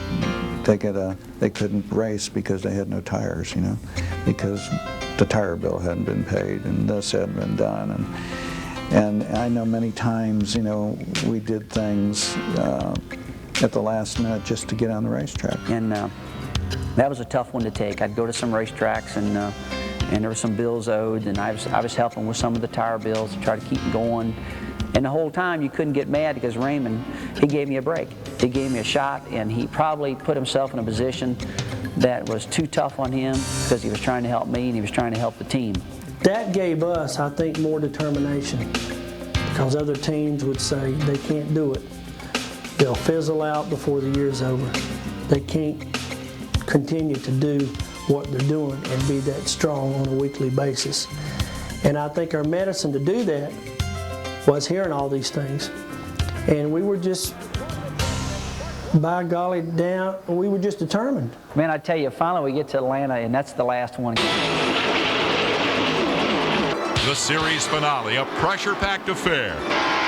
they couldn't race because they had no tires, you know, because the tire bill hadn't been paid and this hadn't been done. And I know many times, you know, we did things at the last minute just to get on the racetrack. And that was a tough one to take. I'd go to some racetracks, and there were some bills owed, and I was helping with some of the tire bills to try to keep them going. And the whole time you couldn't get mad because Raymond, he gave me a break. He gave me a shot, and he probably put himself in a position that was too tough on him because he was trying to help me and he was trying to help the team. That gave us, I think, more determination, because other teams would say they can't do it. They'll fizzle out before the year's over. They can't continue to do what they're doing and be that strong on a weekly basis. And I think our medicine to do that was hearing all these things. And we were just, by golly, we were just determined. Man, I tell you, finally we get to Atlanta, and that's the last one. The series finale, a pressure-packed affair.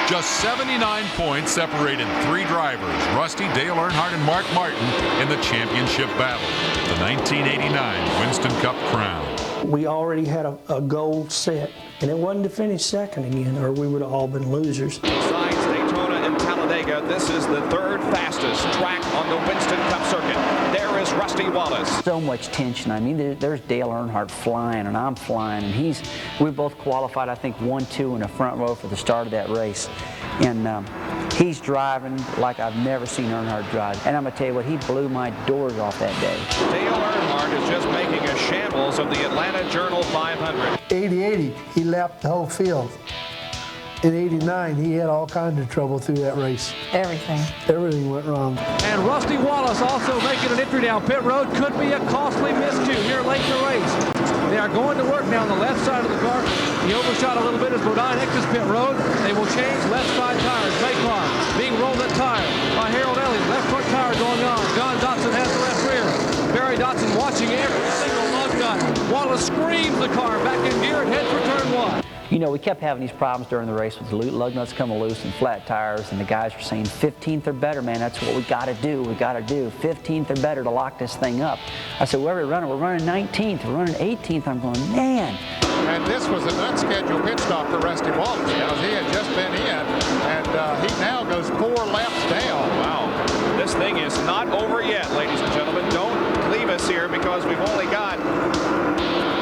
Just 79 points separated 3 drivers, Rusty, Dale Earnhardt, and Mark Martin, in the championship battle, the 1989 Winston Cup crown. We already had a goal set, and it wasn't to finish second again, or we would have all been losers. Besides Daytona and Talladega, this is the 3rd fastest track on the Winston Cup circuit. There is Rusty Wallace. So much tension. I mean, there's Dale Earnhardt flying, and I'm flying, and we both qualified, I think, 1-2 in the front row for the start of that race. And he's driving like I've never seen Earnhardt drive. And I'm going to tell you what, he blew my doors off that day. Dale Earnhardt is just making a shambles of the Atlanta Journal 500. 80, he lapped the whole field. In 89, he had all kinds of trouble through that race. Everything went wrong. And Rusty Wallace also making an entry down pit road. Could be a costly miscue here late in the race. They are going to work now on the left side of the car. He overshot a little bit as Bodine exits pit road. They will change left side tires. Maycar being rolled at tire by Harold Elliott. Left front tire going on. John Dodson has the left rear. Barry Dodson watching every single lug nut. Wallace screams the car back in gear and heads for turn 1. You know, we kept having these problems during the race with the lug nuts coming loose and flat tires, and the guys were saying 15th or better, man, that's what we got to do. We got to do 15th or better to lock this thing up. I said, where are we running? We're running 19th. We're running 18th. I'm going, man. And this was an unscheduled pit stop for Rusty Wallace because he had just been in, and he now goes 4 laps down. Wow. This thing is not over yet, ladies and gentlemen. Don't leave us here because we've only got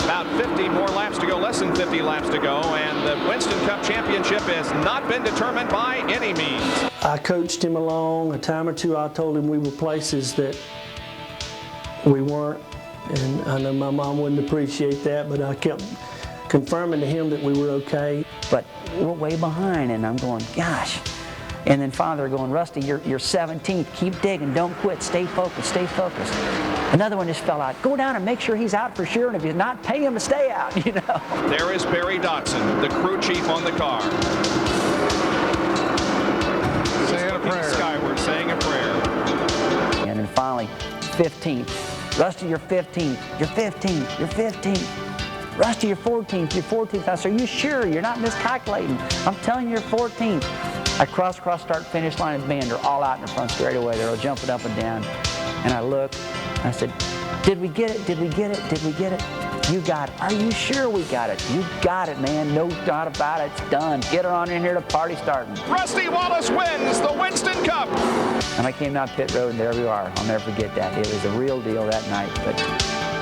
about 50 more laps to go, less than 50 laps to go, and the Winston Cup Championship has not been determined by any means. I coached him along. A time or two I told him we were places that we weren't, and I know my mom wouldn't appreciate that, but I kept confirming to him that we were okay. But we're way behind, and I'm going, gosh. And then finally they're going, Rusty, you're 17th. Keep digging. Don't quit. Stay focused. Stay focused. Another one just fell out. Go down and make sure he's out for sure, and if he's not, pay him to stay out, you know. There is Barry Dotson, the crew chief on the car. Saying a prayer. Skyward, saying a prayer. And then finally, 15th. Rusty, you're 15th. You're 15th. You're 15th. Rusty, you're 14th. You're 14th. I said, are you sure? You're not miscalculating. I'm telling you, you're 14th. I cross, start, finish line, and band are all out in the front straightaway. They're all jumping up and down. And I looked, and I said, did we get it? Did we get it? Did we get it? You got it. Are you sure we got it? You got it, man. No doubt about it. It's done. Get her on in here. The party's starting. Rusty Wallace wins the Winston Cup. And I came down pit road, and there we are. I'll never forget that. It was a real deal that night. But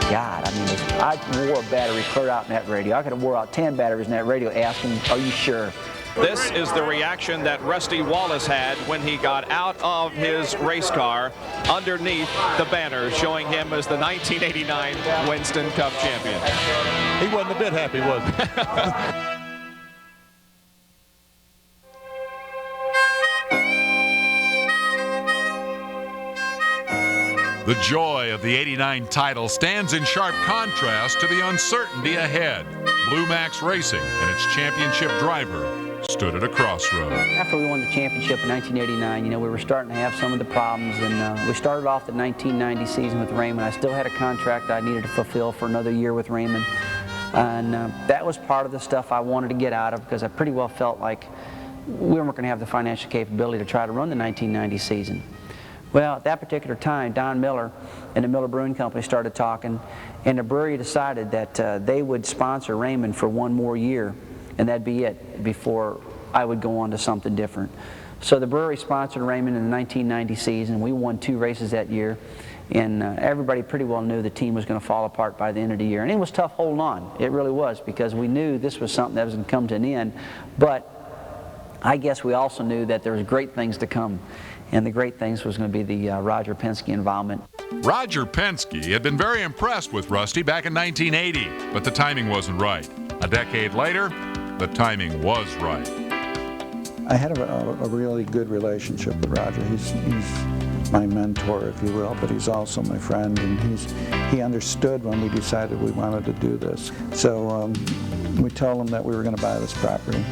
God, I mean, I wore a battery clear out in that radio. I could have wore out 10 batteries in that radio asking, are you sure? This is the reaction that Rusty Wallace had when he got out of his race car underneath the banner showing him as the 1989 Winston Cup champion. He wasn't a bit happy, was he? The joy of the '89 title stands in sharp contrast to the uncertainty ahead. Blue Max Racing and its championship driver stood at a crossroad. After we won the championship in 1989, you know, we were starting to have some of the problems, and we started off the 1990 season with Raymond. I still had a contract I needed to fulfill for another year with Raymond, and that was part of the stuff I wanted to get out of because I pretty well felt like we weren't going to have the financial capability to try to run the 1990 season. Well, at that particular time, Don Miller and the Miller Brewing Company started talking, and the brewery decided that they would sponsor Raymond for one more year, and that'd be it before I would go on to something different. So the brewery sponsored Raymond in the 1990 season. We won 2 races that year, and everybody pretty well knew the team was going to fall apart by the end of the year. And it was tough holding on. It really was, because we knew this was something that was going to come to an end. But I guess we also knew that there was great things to come. And the great things was going to be the Roger Penske involvement. Roger Penske had been very impressed with Rusty back in 1980, but the timing wasn't right. A decade later, the timing was right. I had a really good relationship with Roger. He's my mentor, if you will, but he's also my friend, and he understood when we decided we wanted to do this. So we told him that we were going to buy this property,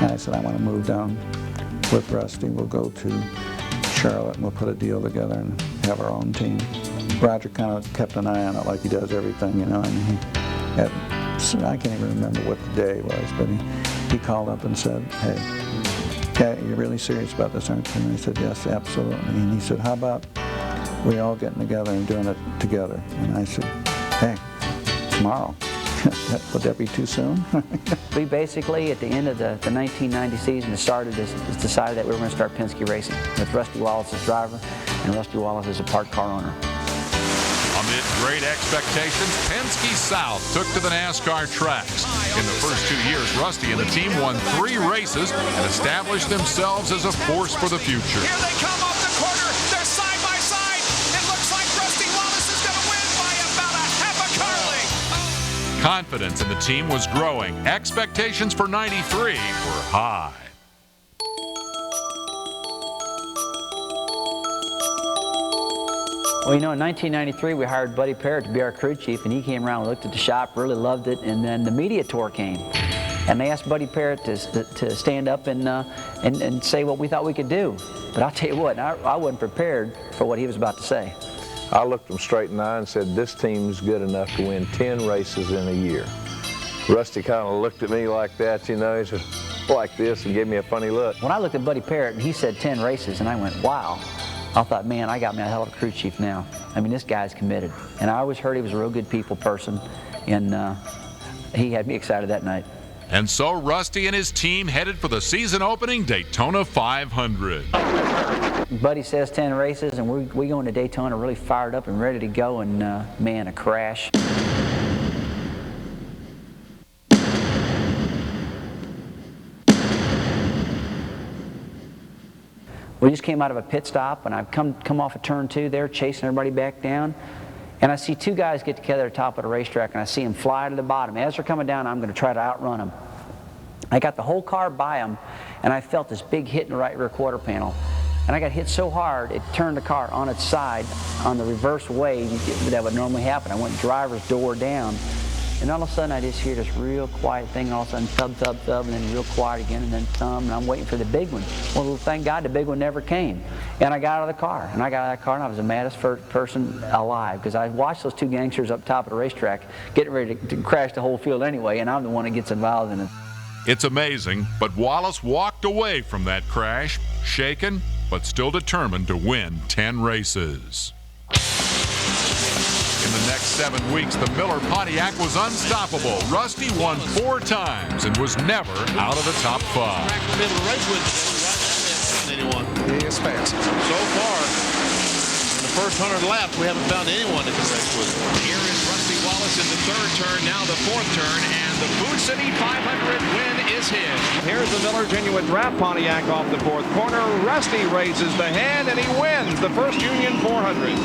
and I said, I want to move down with Rusty. We'll go to Charlotte and we'll put a deal together and have our own team. Roger kind of kept an eye on it like he does everything, you know, and I can't even remember what the day was, but he called up and said, hey, you're really serious about this, aren't you? And I said, yes, absolutely. And he said, how about we all getting together and doing it together? And I said, hey, tomorrow. Would that be too soon? We basically, at the end of the 1990 season, decided that we were going to start Penske Racing with Rusty Wallace as driver and Rusty Wallace as a parked car owner. Amid great expectations, Penske South took to the NASCAR tracks. In the first 2 years, Rusty and the team won 3 races and established themselves as a force for the future. Here they come off the corner. They're side by side. It looks like Rusty Wallace is going to win by about a half a car length. Confidence in the team was growing. Expectations for '93 were high. Well, you know, in 1993, we hired Buddy Parrott to be our crew chief, and he came around and looked at the shop, really loved it, and then the media tour came. And they asked Buddy Parrott to stand up and say what we thought we could do. But I'll tell you what, I wasn't prepared for what he was about to say. I looked him straight in the eye and said, this team's good enough to win 10 races in a year. Rusty kind of looked at me like that, you know, he said, like this, and gave me a funny look. When I looked at Buddy Parrott and he said 10 races, and I went, wow. I thought, man, I got me a hell of a crew chief now. I mean, this guy's committed. And I always heard he was a real good people person. And he had me excited that night. And so Rusty and his team headed for the season-opening Daytona 500. Buddy says 10 races, and we go into Daytona really fired up and ready to go, and man, a crash. We just came out of a pit stop, and I've come off of turn 2 there, chasing everybody back down. And I see 2 guys get together at the top of the racetrack, and I see them fly to the bottom. As they're coming down, I'm going to try to outrun them. I got the whole car by them, and I felt this big hit in the right rear quarter panel. And I got hit so hard, it turned the car on its side on the reverse way that would normally happen. I went driver's door down. And all of a sudden, I just hear this real quiet thing, and all of a sudden, thub, thub, thub, and then real quiet again, and then thumb, and I'm waiting for the big one. Well, thank God the big one never came. And I got out of the car, and I was the maddest person alive, because I watched those 2 gangsters up top of the racetrack getting ready to crash the whole field anyway, and I'm the one that gets involved in it. It's amazing, but Wallace walked away from that crash, shaken, but still determined to win 10 races. In the next 7 weeks, the Miller Pontiac was unstoppable. Rusty won 4 times and was never out of the top 5. He is fast. So far, in the first 100 laps, we haven't found anyone that can race with him. Here is Rusty Wallace in the 3rd turn, now the 4th turn, and the Food City 500 win is his. Here's the Miller Genuine Draft Pontiac off the 4th corner. Rusty raises the hand, and he wins the first Union 400.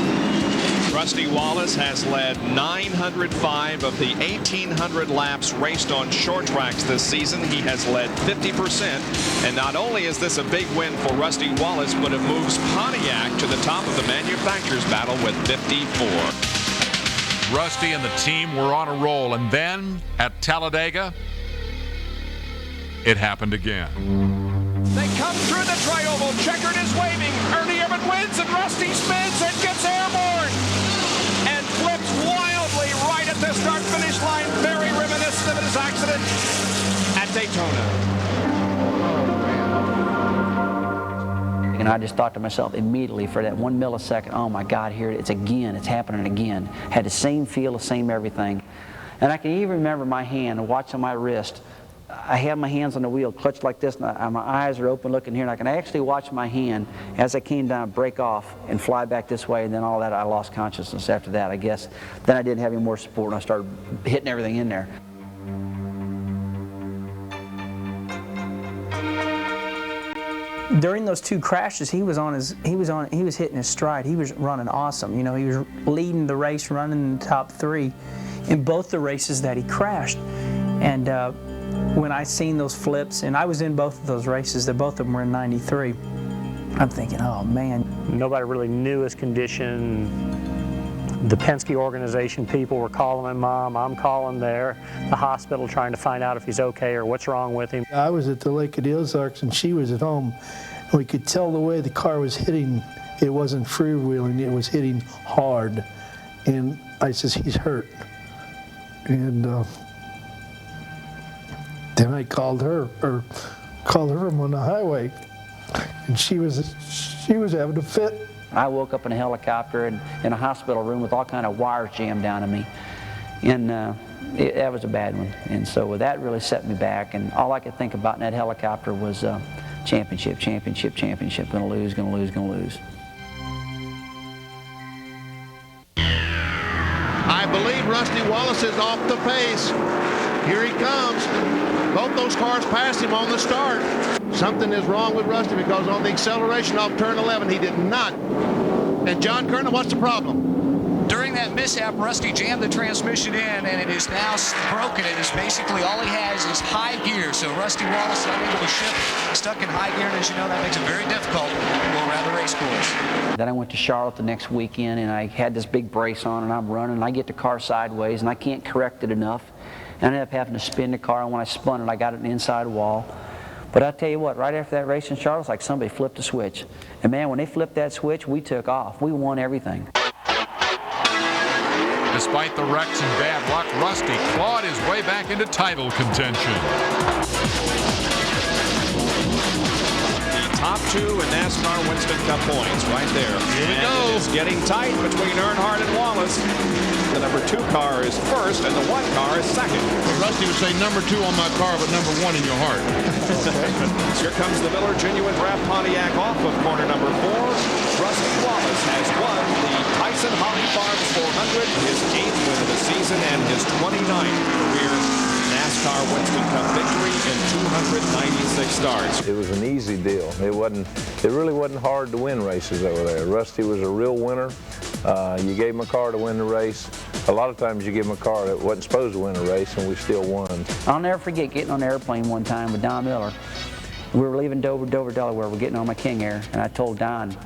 Rusty Wallace has led 905 of the 1,800 laps raced on short tracks this season. He has led 50%. And not only is this a big win for Rusty Wallace, but it moves Pontiac to the top of the manufacturers battle with 54. Rusty and the team were on a roll, and then at Talladega, it happened again. They come through the tri-oval. Checkered is waving. Ernie Irvin wins, and Rusty spins and gets airborne and flips wildly right at the start-finish line. Very reminiscent of his accident at Daytona. And I just thought to myself immediately for that 1 millisecond, oh my God, here it's again, it's happening again. Had the same feel, the same everything. And I can even remember my hand, watch on my wrist. I have my hands on the wheel, clutched like this, and my eyes are open looking here, and I can actually watch my hand as I came down, break off, and fly back this way, and then all that, I lost consciousness after that, I guess. Then I didn't have any more support, and I started hitting everything in there. During those 2 crashes, he was hitting his stride. He was running awesome. You know, he was leading the race, running in the top 3 in both the races that he crashed. And when I seen those flips, and I was in both of those races, both of them were in '93, I'm thinking, oh man. Nobody really knew his condition. The Penske organization people were calling him Mom. I'm calling there, the hospital, trying to find out if he's okay or what's wrong with him. I was at the Lake of the Ozarks, and she was at home. And we could tell the way the car was hitting. It wasn't freewheeling, it was hitting hard. And I says, he's hurt. And then I called her on the highway, and she was having a fit. I woke up in a helicopter and in a hospital room with all kind of wires jammed down to me, and that was a bad one. And so that really set me back, and all I could think about in that helicopter was championship, championship, championship, gonna lose, gonna lose, gonna lose. I believe Rusty Wallace is off the pace. Here he comes. Both those cars passed him on the start. Something is wrong with Rusty, because on the acceleration off turn 11, he did not. And John Kernan, what's the problem? During that mishap, Rusty jammed the transmission in, and it is now broken. It is basically all he has is high gear. So Rusty Wallace is unable to shift, stuck in high gear, and as you know, that makes it very difficult to go around the race course. Then I went to Charlotte the next weekend, and I had this big brace on, and I'm running, and I get the car sideways, and I can't correct it enough. And I ended up having to spin the car, and when I spun it, I got it in the inside wall. But I'll tell you what, right after that race in Charlotte, it's like somebody flipped a switch. And man, when they flipped that switch, we took off. We won everything. Despite the wrecks and bad luck, Rusty clawed his way back into title contention. The top 2 in NASCAR Winston Cup points right there. Here we go. It's getting tight between Earnhardt and Wallace. The number 2 car is first, and the 1 car is second. Rusty would say number 2 on my car, but number 1 in your heart. Here comes the Miller Genuine Draft Pontiac off of corner number 4. Rusty Wallace has won the Tyson Holly Farms 400, his 8th win of the season, and his 29th career NASCAR Winston Cup victory in 296 starts. It was an easy deal. It really wasn't hard to win races over there. Rusty was a real winner. You gave him a car to win the race. A lot of times you give him a car that wasn't supposed to win a race, and we still won. I'll never forget getting on an airplane one time with Don Miller. We were leaving Dover, Delaware. We're getting on my King Air, and I told Don,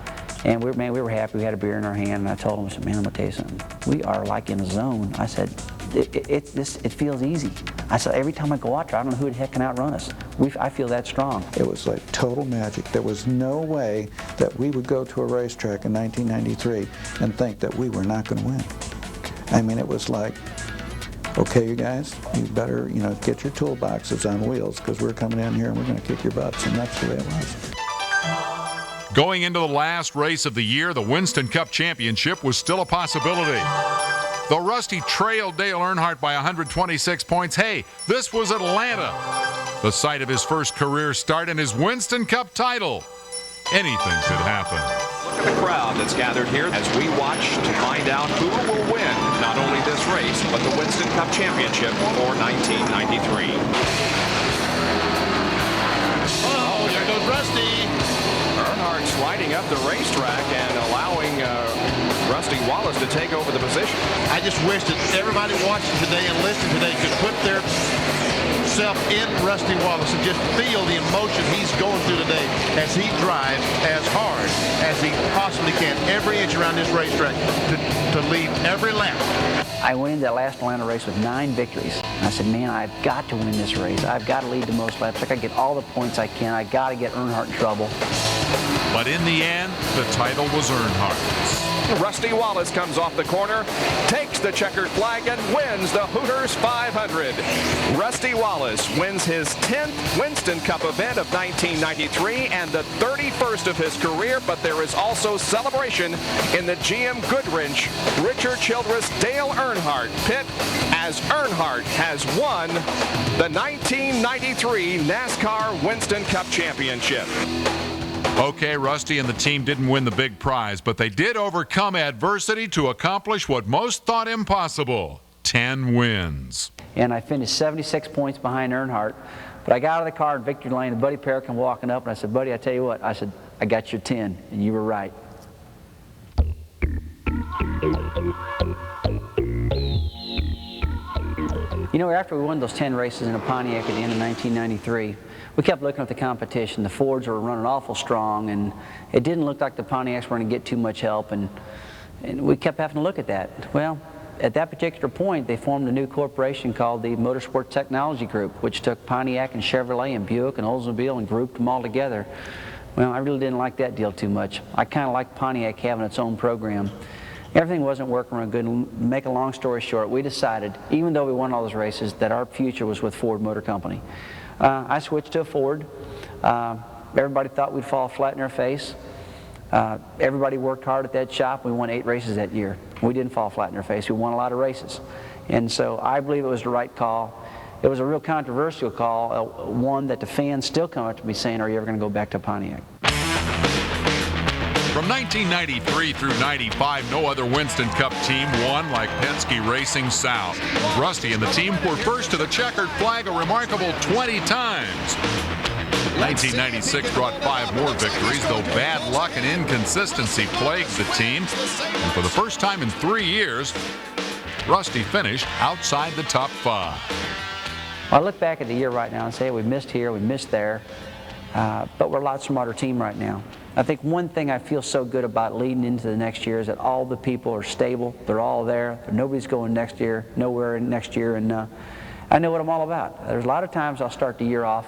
and we were happy. We had a beer in our hand, and I told him, I said, man, I'm gonna tell you something. We are like in a zone. I said, it feels easy. I said, every time I go out there, I don't know who the heck can outrun us. I feel that strong. It was like total magic. There was no way that we would go to a racetrack in 1993 and think that we were not going to win. I mean, it was like, okay, you guys, you better, get your toolboxes on wheels, because we're coming in here and we're going to kick your butts, and that's the way it was. Going into the last race of the year, the Winston Cup Championship was still a possibility. Though Rusty trailed Dale Earnhardt by 126 points, hey, this was Atlanta, the site of his first career start and his Winston Cup title. Anything could happen. Look at the crowd that's gathered here as we watch to find out who will win not only this race, but the Winston Cup Championship for 1993. Oh, there goes Rusty. Earnhardt sliding up the racetrack and allowing Rusty Wallace to take over the position. I just wish that everybody watching today and listening today could put their self in Rusty Wallace and just feel the emotion he's going through today as he drives as hard as he possibly can every inch around this racetrack to lead every lap. I went into that last Atlanta race with 9 victories. And I said, man, I've got to win this race. I've got to lead the most laps. I got to get all the points I can. I got to get Earnhardt in trouble. But in the end, the title was Earnhardt's. Rusty Wallace comes off the corner, takes the checkered flag, and wins the Hooters 500. Rusty Wallace wins his 10th Winston Cup event of 1993 and the 31st of his career, but there is also celebration in the GM Goodrich Richard Childress Dale Earnhardt pit as Earnhardt has won the 1993 NASCAR Winston Cup Championship. Okay, Rusty and the team didn't win the big prize, but they did overcome adversity to accomplish what most thought impossible: 10 wins. And I finished 76 points behind Earnhardt. But I got out of the car in victory lane, and Buddy Parrott came walking up, and I said, Buddy, I tell you what, I said, I got your 10, and you were right. You know, after we won those 10 races in a Pontiac at the end of 1993, we kept looking at the competition. The Fords were running awful strong, and it didn't look like the Pontiacs were going to get too much help, and we kept having to look at that. Well, at that particular point, they formed a new corporation called the Motorsports Technology Group, which took Pontiac and Chevrolet and Buick and Oldsmobile and grouped them all together. Well, I really didn't like that deal too much. I kind of liked Pontiac having its own program. Everything wasn't working real good. And make a long story short, we decided, even though we won all those races, that our future was with Ford Motor Company. I switched to a Ford. Everybody thought we'd fall flat in our face. Everybody worked hard at that shop. We won 8 races that year. We didn't fall flat in our face. We won a lot of races. And so I believe it was the right call. It was a real controversial call, one that the fans still come up to me saying, are you ever going to go back to Pontiac? From 1993 through 95, no other Winston Cup team won like Penske Racing South. Rusty and the team were first to the checkered flag a remarkable 20 times. 1996 brought 5 more victories, though bad luck and inconsistency plagued the team. And for the first time in 3 years, Rusty finished outside the top 5. I look back at the year right now and say we missed here, we missed there, but we're a lot smarter team right now. I think one thing I feel so good about leading into the next year is that all the people are stable. They're all there. Nobody's going next year, nowhere next year, and I know what I'm all about. There's a lot of times I'll start the year off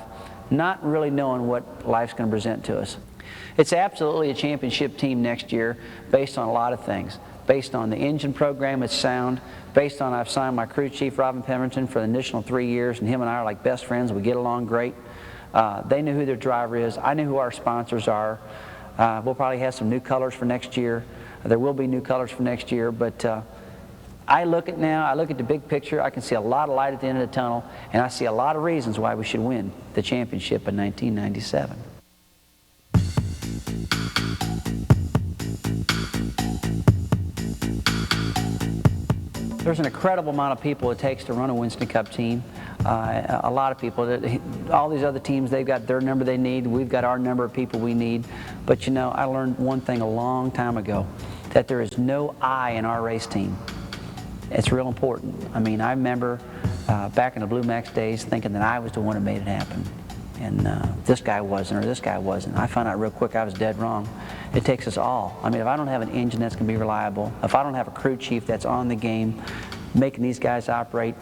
not really knowing what life's going to present to us. It's absolutely a championship team next year based on a lot of things. Based on the engine program, it's sound. Based on I've signed my crew chief, Robin Pemberton, for the initial 3 years, and him and I are like best friends. We get along great. They know who their driver is. I know who our sponsors are. We'll probably have some new colors for next year. There will be new colors for next year, but I look at the big picture, I can see a lot of light at the end of the tunnel, and I see a lot of reasons why we should win the championship in 1997. There's an incredible amount of people it takes to run a Winston Cup team. A lot of people. All these other teams, they've got their number they need. We've got our number of people we need. But you know, I learned one thing a long time ago, that there is no I in our race team. It's real important. I mean, I remember back in the Blue Max days thinking that I was the one who made it happen. And this guy wasn't, or this guy wasn't. I found out real quick I was dead wrong. It takes us all. I mean, if I don't have an engine that's going to be reliable, if I don't have a crew chief that's on the game, making these guys operate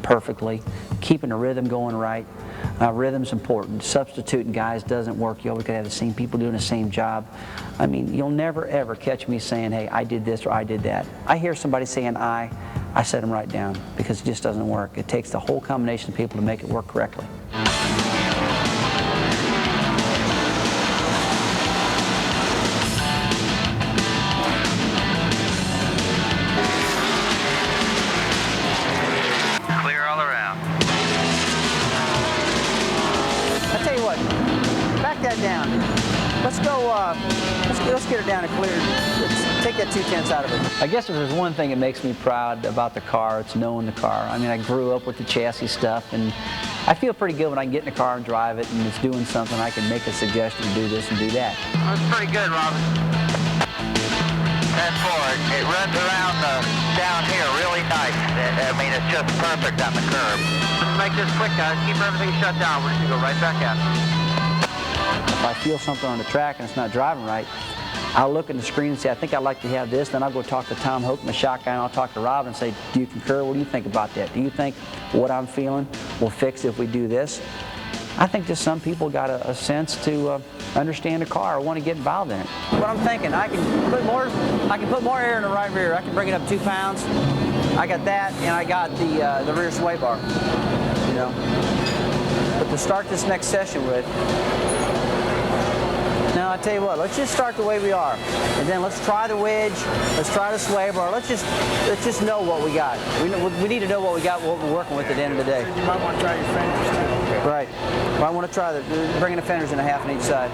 perfectly, keeping the rhythm going right. Rhythm's important. Substituting guys doesn't work. You always got to have the same people doing the same job. I mean, you'll never ever catch me saying, hey, I did this or I did that. I hear somebody saying I set them right down, because it just doesn't work. It takes the whole combination of people to make it work correctly. Down. Let's go, let's get her down and clear. Let's take that 2/10 out of it. I guess if there's one thing that makes me proud about the car, it's knowing the car. I mean, I grew up with the chassis stuff, and I feel pretty good when I can get in the car and drive it, and it's doing something. I can make a suggestion to do this and do that. That's pretty good, Robin. That's forward. It runs around down here really nice. I mean, it's just perfect on the curb. Let's make this quick, guys. Keep everything shut down. We're just going to go right back at it. If I feel something on the track and it's not driving right, I'll look at the screen and say, I think I'd like to have this. Then I'll go talk to Tom Hoke, my shot guy, and I'll talk to Rob and say, do you concur? What do you think about that? Do you think what I'm feeling will fix if we do this? I think just some people got a sense to understand a car or want to get involved in it. What I'm thinking, I can put more air in the right rear. I can bring it up 2 pounds. I got that, and I got the rear sway bar. You know. But to start this next session with, now I tell you what, let's just start the way we are, and then let's try the wedge, let's try the sway bar. Let's just know what we got. We need to know what we got, what we're working with at the end of the day. You might want to try your fenders too. Right. Well, I want to try bringing the fenders in a half on each side.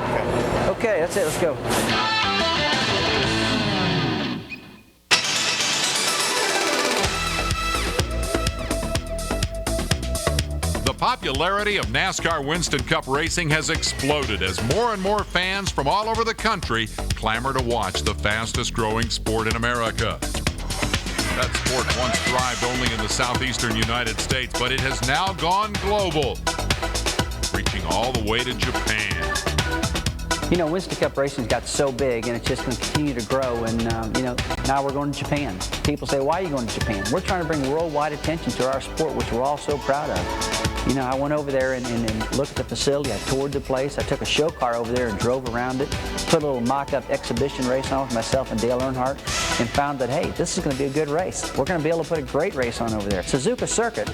Okay, that's it. Let's go. The popularity of NASCAR Winston Cup racing has exploded as more and more fans from all over the country clamor to watch the fastest growing sport in America. That sport once thrived only in the southeastern United States, but it has now gone global, reaching all the way to Japan. You know, Winston Cup racing's got so big, and it's just going to continue to grow. And you know, now we're going to Japan. People say, "Why are you going to Japan?" We're trying to bring worldwide attention to our sport, which we're all so proud of. You know, I went over there and looked at the facility. I toured the place. I took a show car over there and drove around it. Put a little mock-up exhibition race on with myself and Dale Earnhardt, and found that, hey, this is going to be a good race. We're going to be able to put a great race on over there. Suzuka Circuit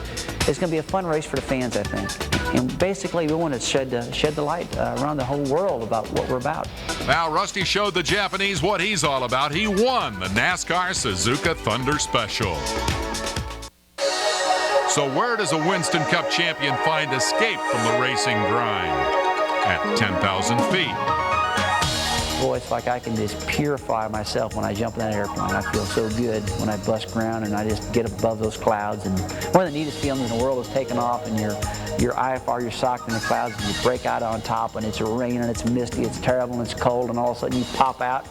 is going to be a fun race for the fans, I think. And basically, we want to shed the light around the whole world about what we're about. Now, Rusty showed the Japanese what he's all about. He won the NASCAR Suzuka Thunder Special. So where does a Winston Cup champion find escape from the racing grind? At 10,000 feet. Boy, it's like I can just purify myself when I jump in that airplane. I feel so good when I bust ground and I just get above those clouds. And one of the neatest feelings in the world is taking off and your IFR, you're socked in the clouds, and you break out on top, and it's raining, it's misty, it's terrible, and it's cold, and all of a sudden you pop out,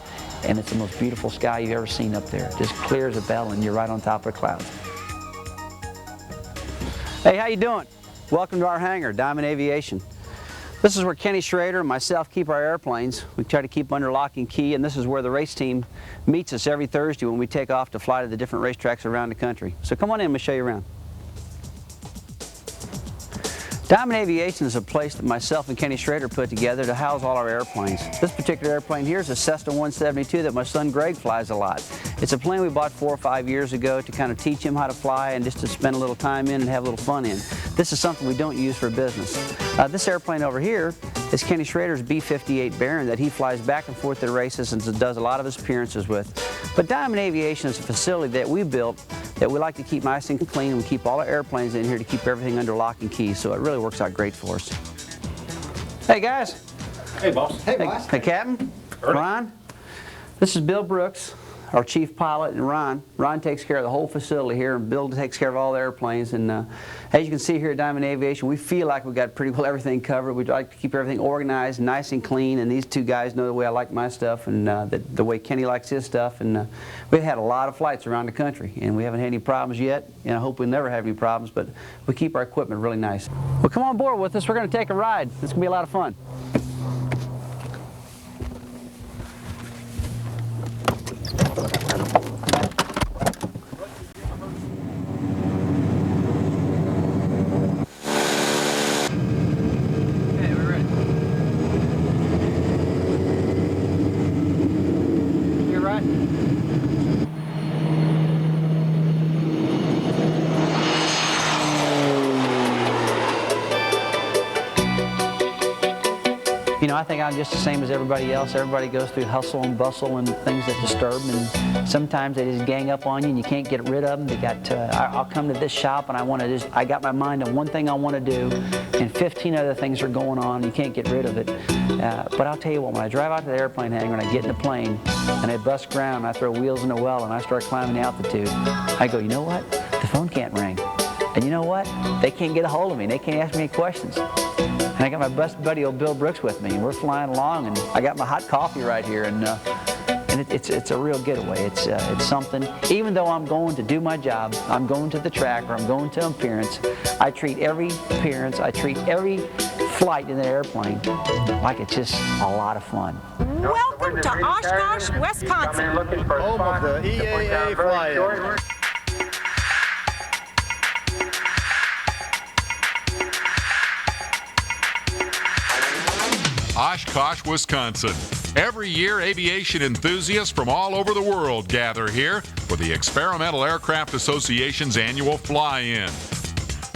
and it's the most beautiful sky you've ever seen up there. Just clear as a bell, and you're right on top of the clouds. Hey, how you doing? Welcome to our hangar, Diamond Aviation. This is where Kenny Schrader and myself keep our airplanes. We try to keep under lock and key, and this is where the race team meets us every Thursday when we take off to fly to the different racetracks around the country. So come on in, I'm going to show you around. Diamond Aviation is a place that myself and Kenny Schrader put together to house all our airplanes. This particular airplane here is a Cessna 172 that my son Greg flies a lot. It's a plane we bought 4 or 5 years ago to kind of teach him how to fly and just to spend a little time in and have a little fun in. This is something we don't use for business. This airplane over here is Kenny Schrader's B-58 Baron that he flies back and forth to races and does a lot of his appearances with. But Diamond Aviation is a facility that we built that we like to keep nice and clean, and we keep all our airplanes in here to keep everything under lock and key, so it really works out great for us. Hey guys. Hey boss. Hey boss. Hey Captain. Ron. This is Bill Brooks, our chief pilot, and Ron takes care of the whole facility here, and Bill takes care of all the airplanes. And as you can see here at Diamond Aviation, we feel like we've got pretty well everything covered. We'd like to keep everything organized, nice and clean, and these two guys know the way I like my stuff and the way Kenny likes his stuff. And we've had a lot of flights around the country, and we haven't had any problems yet, and I hope we never have any problems, but we keep our equipment really nice. Well, come on board with us. We're going to take a ride. It's going to be a lot of fun. You know, I think I'm just the same as everybody else. Everybody goes through hustle and bustle and things that disturb them, and sometimes they just gang up on you and you can't get rid of them. They got, I'll come to this shop and I got my mind on one thing I want to do, and 15 other things are going on, and you can't get rid of it. But I'll tell you what, when I drive out to the airplane hangar and I get in the plane and I bust ground and I throw wheels in the well and I start climbing the altitude, I go, you know what? The phone can't ring. And you know what? They can't get a hold of me. They can't ask me any questions. And I got my best buddy, old Bill Brooks, with me, and we're flying along, and I got my hot coffee right here, and it's a real getaway. It's something. Even though I'm going to do my job, I'm going to the track or I'm going to appearance, I treat every appearance, I treat every flight in the airplane like it's just a lot of fun. Welcome to Oshkosh, Wisconsin. Home of the EAA fly-in. Oshkosh, Wisconsin. Every year, aviation enthusiasts from all over the world gather here for the Experimental Aircraft Association's annual fly-in.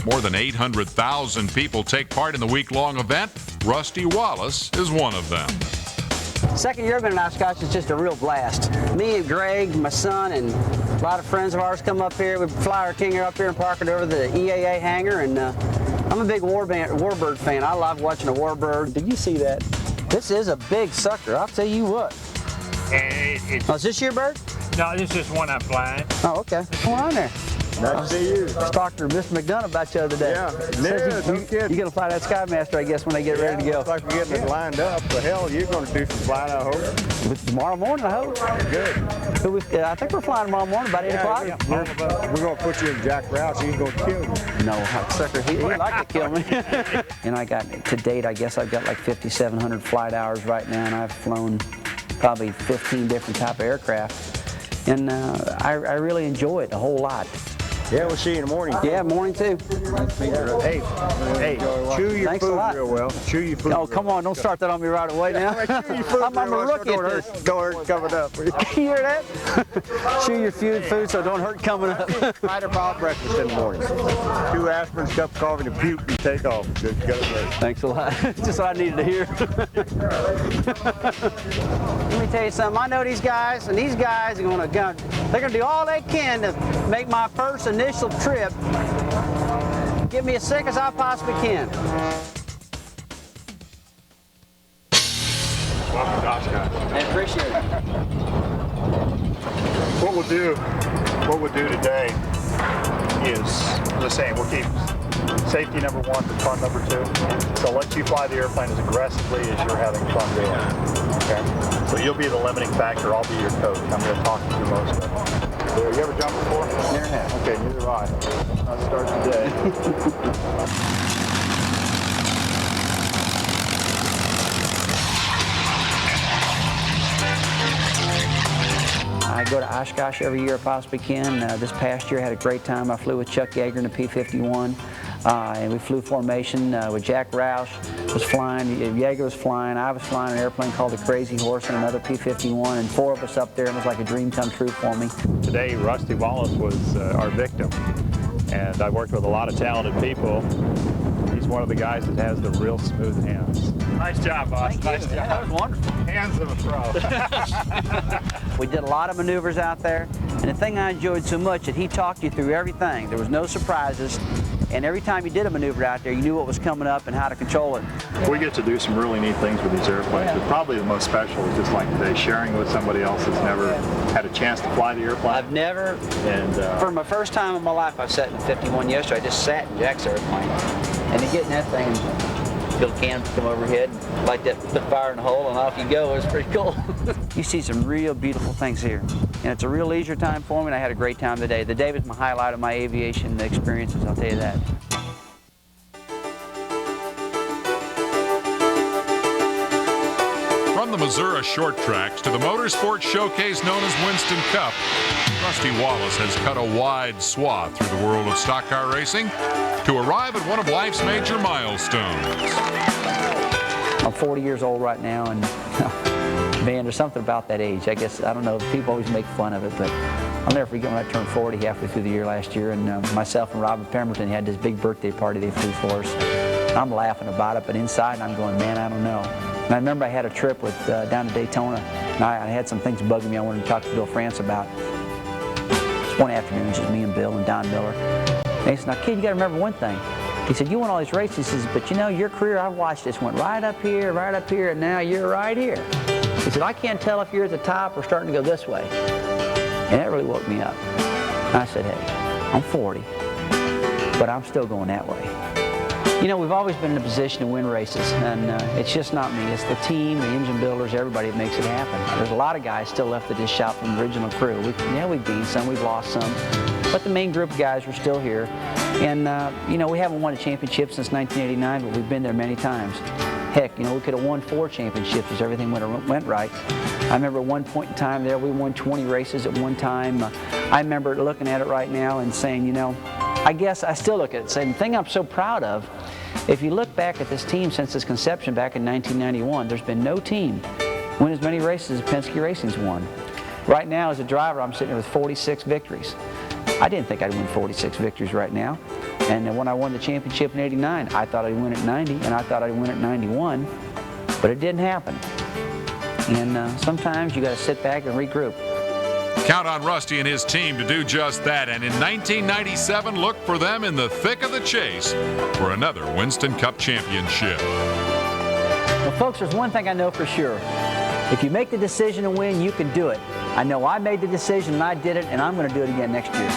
More than 800,000 people take part in the week-long event. Rusty Wallace is one of them. Second year I've been in Oshkosh, it's just a real blast. Me and Greg, my son, and a lot of friends of ours come up here. We fly our King Air up here and park it over the EAA hangar, and I'm a big warbird fan. I love watching a warbird. Did you see that? This is a big sucker, I'll tell you what. Oh, is this your bird? No, this is one I'm flying. Oh, okay. Come on there. Nice to see you. I talked to Mr. McDonough about you the other day. Yeah, no kidding. You're going to fly that Skymaster, I guess, when they get ready to go. Looks like we're getting it lined up. The hell, you're going to do some flying, I hope. Tomorrow morning, I hope. Good. I think we're flying tomorrow morning about 8 o'clock. We're going to put you in Jack Rouse. He's going to kill you. No, sucker, he'd like to kill me. And I got, to date, I guess I've got like 5,700 flight hours right now, and I've flown probably 15 different type of aircraft. And I really enjoy it a whole lot. Yeah, we'll see you in the morning. Yeah, morning too. Hey, chew your Thanks food a lot. real well. Chew your food. Oh, come on, don't start that on me right away now. I'm a rookie at this. Don't hurt coming up. You hear that? Chew your food so don't hurt coming up. Fighter pop breakfast in the morning. 2 aspirins, cup of coffee, and a puke, and take off. Good to go. Thanks a lot. Just what I needed to hear. Let me tell you something. I know these guys, and these guys are they're going to do all they can to make my first initial trip get me as sick as I possibly can. Welcome to Oshkosh. I appreciate it. What we'll do today is the same. We'll keep safety number 1 to fun number 2. So I'll let you fly the airplane as aggressively as you're having fun doing it. Okay? So you'll be the limiting factor. I'll be your coach. I'm going to talk you through most of it. You ever jumped before? Never have. Okay, neither have I. I'll start today. I go to Oshkosh every year if I possibly can. This past year I had a great time. I flew with Chuck Yeager in the P-51. And we flew formation with Jack Roush was flying, Yeager was flying, I was flying an airplane called the Crazy Horse and another P-51, and 4 of us up there, and it was like a dream come true for me. Today, Rusty Wallace was our victim, and I worked with a lot of talented people. He's one of the guys that has the real smooth hands. Nice job, boss. Nice job. That was wonderful. Hands of a pro. We did a lot of maneuvers out there, and the thing I enjoyed so much that he talked you through everything. There was no surprises, and every time you did a maneuver out there, you knew what was coming up and how to control it. We get to do some really neat things with these airplanes, but probably the most special is just like today, sharing with somebody else that's never had a chance to fly the airplane. I've never, and for my first time in my life, I sat in a 51 yesterday. I just sat in Jack's airplane, and to get in that thing, feel the cannon come overhead, like that, put fire in the hole, and off you go. It's pretty cool. You see some real beautiful things here, and it's a real leisure time for me, and I had a great time today. The day was my highlight of my aviation experiences, I'll tell you that. From the Missouri short tracks to the motorsports showcase known as Winston Cup, Rusty Wallace has cut a wide swath through the world of stock car racing to arrive at one of life's major milestones. I'm 40 years old right now, and man, there's something about that age. I guess, I don't know, people always make fun of it, but I'll never forget when I turned 40 halfway through the year last year, and myself and Robin Pemberton had this big birthday party they threw for us. I'm laughing about it, but inside I'm going, man, I don't know. And I remember I had a trip with down to Daytona, and I had some things bugging me I wanted to talk to Bill France about. It's one afternoon, it's just me and Bill and Don Miller. And he said, now kid, you gotta remember one thing. He said, you won all these races, he says, but you know, your career, I've watched this, went right up here, and now you're right here. He said, I can't tell if you're at the top or starting to go this way. And that really woke me up. And I said, hey, I'm 40, but I'm still going that way. You know, we've always been in a position to win races, and it's just not me. It's the team, the engine builders, everybody that makes it happen. There's a lot of guys still left at this shop from the original crew. We've gained some, we've lost some, but the main group of guys are still here. And, you know, we haven't won a championship since 1989, but we've been there many times. Heck, you know, we could have won 4 championships if everything went right. I remember at one point in time there, we won 20 races at one time. I remember looking at it right now and saying, you know, I guess I still look at it and say, the thing I'm so proud of, if you look back at this team since its conception back in 1991, there's been no team win as many races as Penske Racing's won. Right now, as a driver, I'm sitting there with 46 victories. I didn't think I'd win 46 victories right now. And when I won the championship in '89, I thought I'd win at 90, and I thought I'd win at 91, but it didn't happen. And sometimes you got to sit back and regroup. Count on Rusty and his team to do just that, and in 1997, look for them in the thick of the chase for another Winston Cup championship. Well, folks, there's one thing I know for sure. If you make the decision to win, you can do it. I know I made the decision and I did it, and I'm going to do it again next year.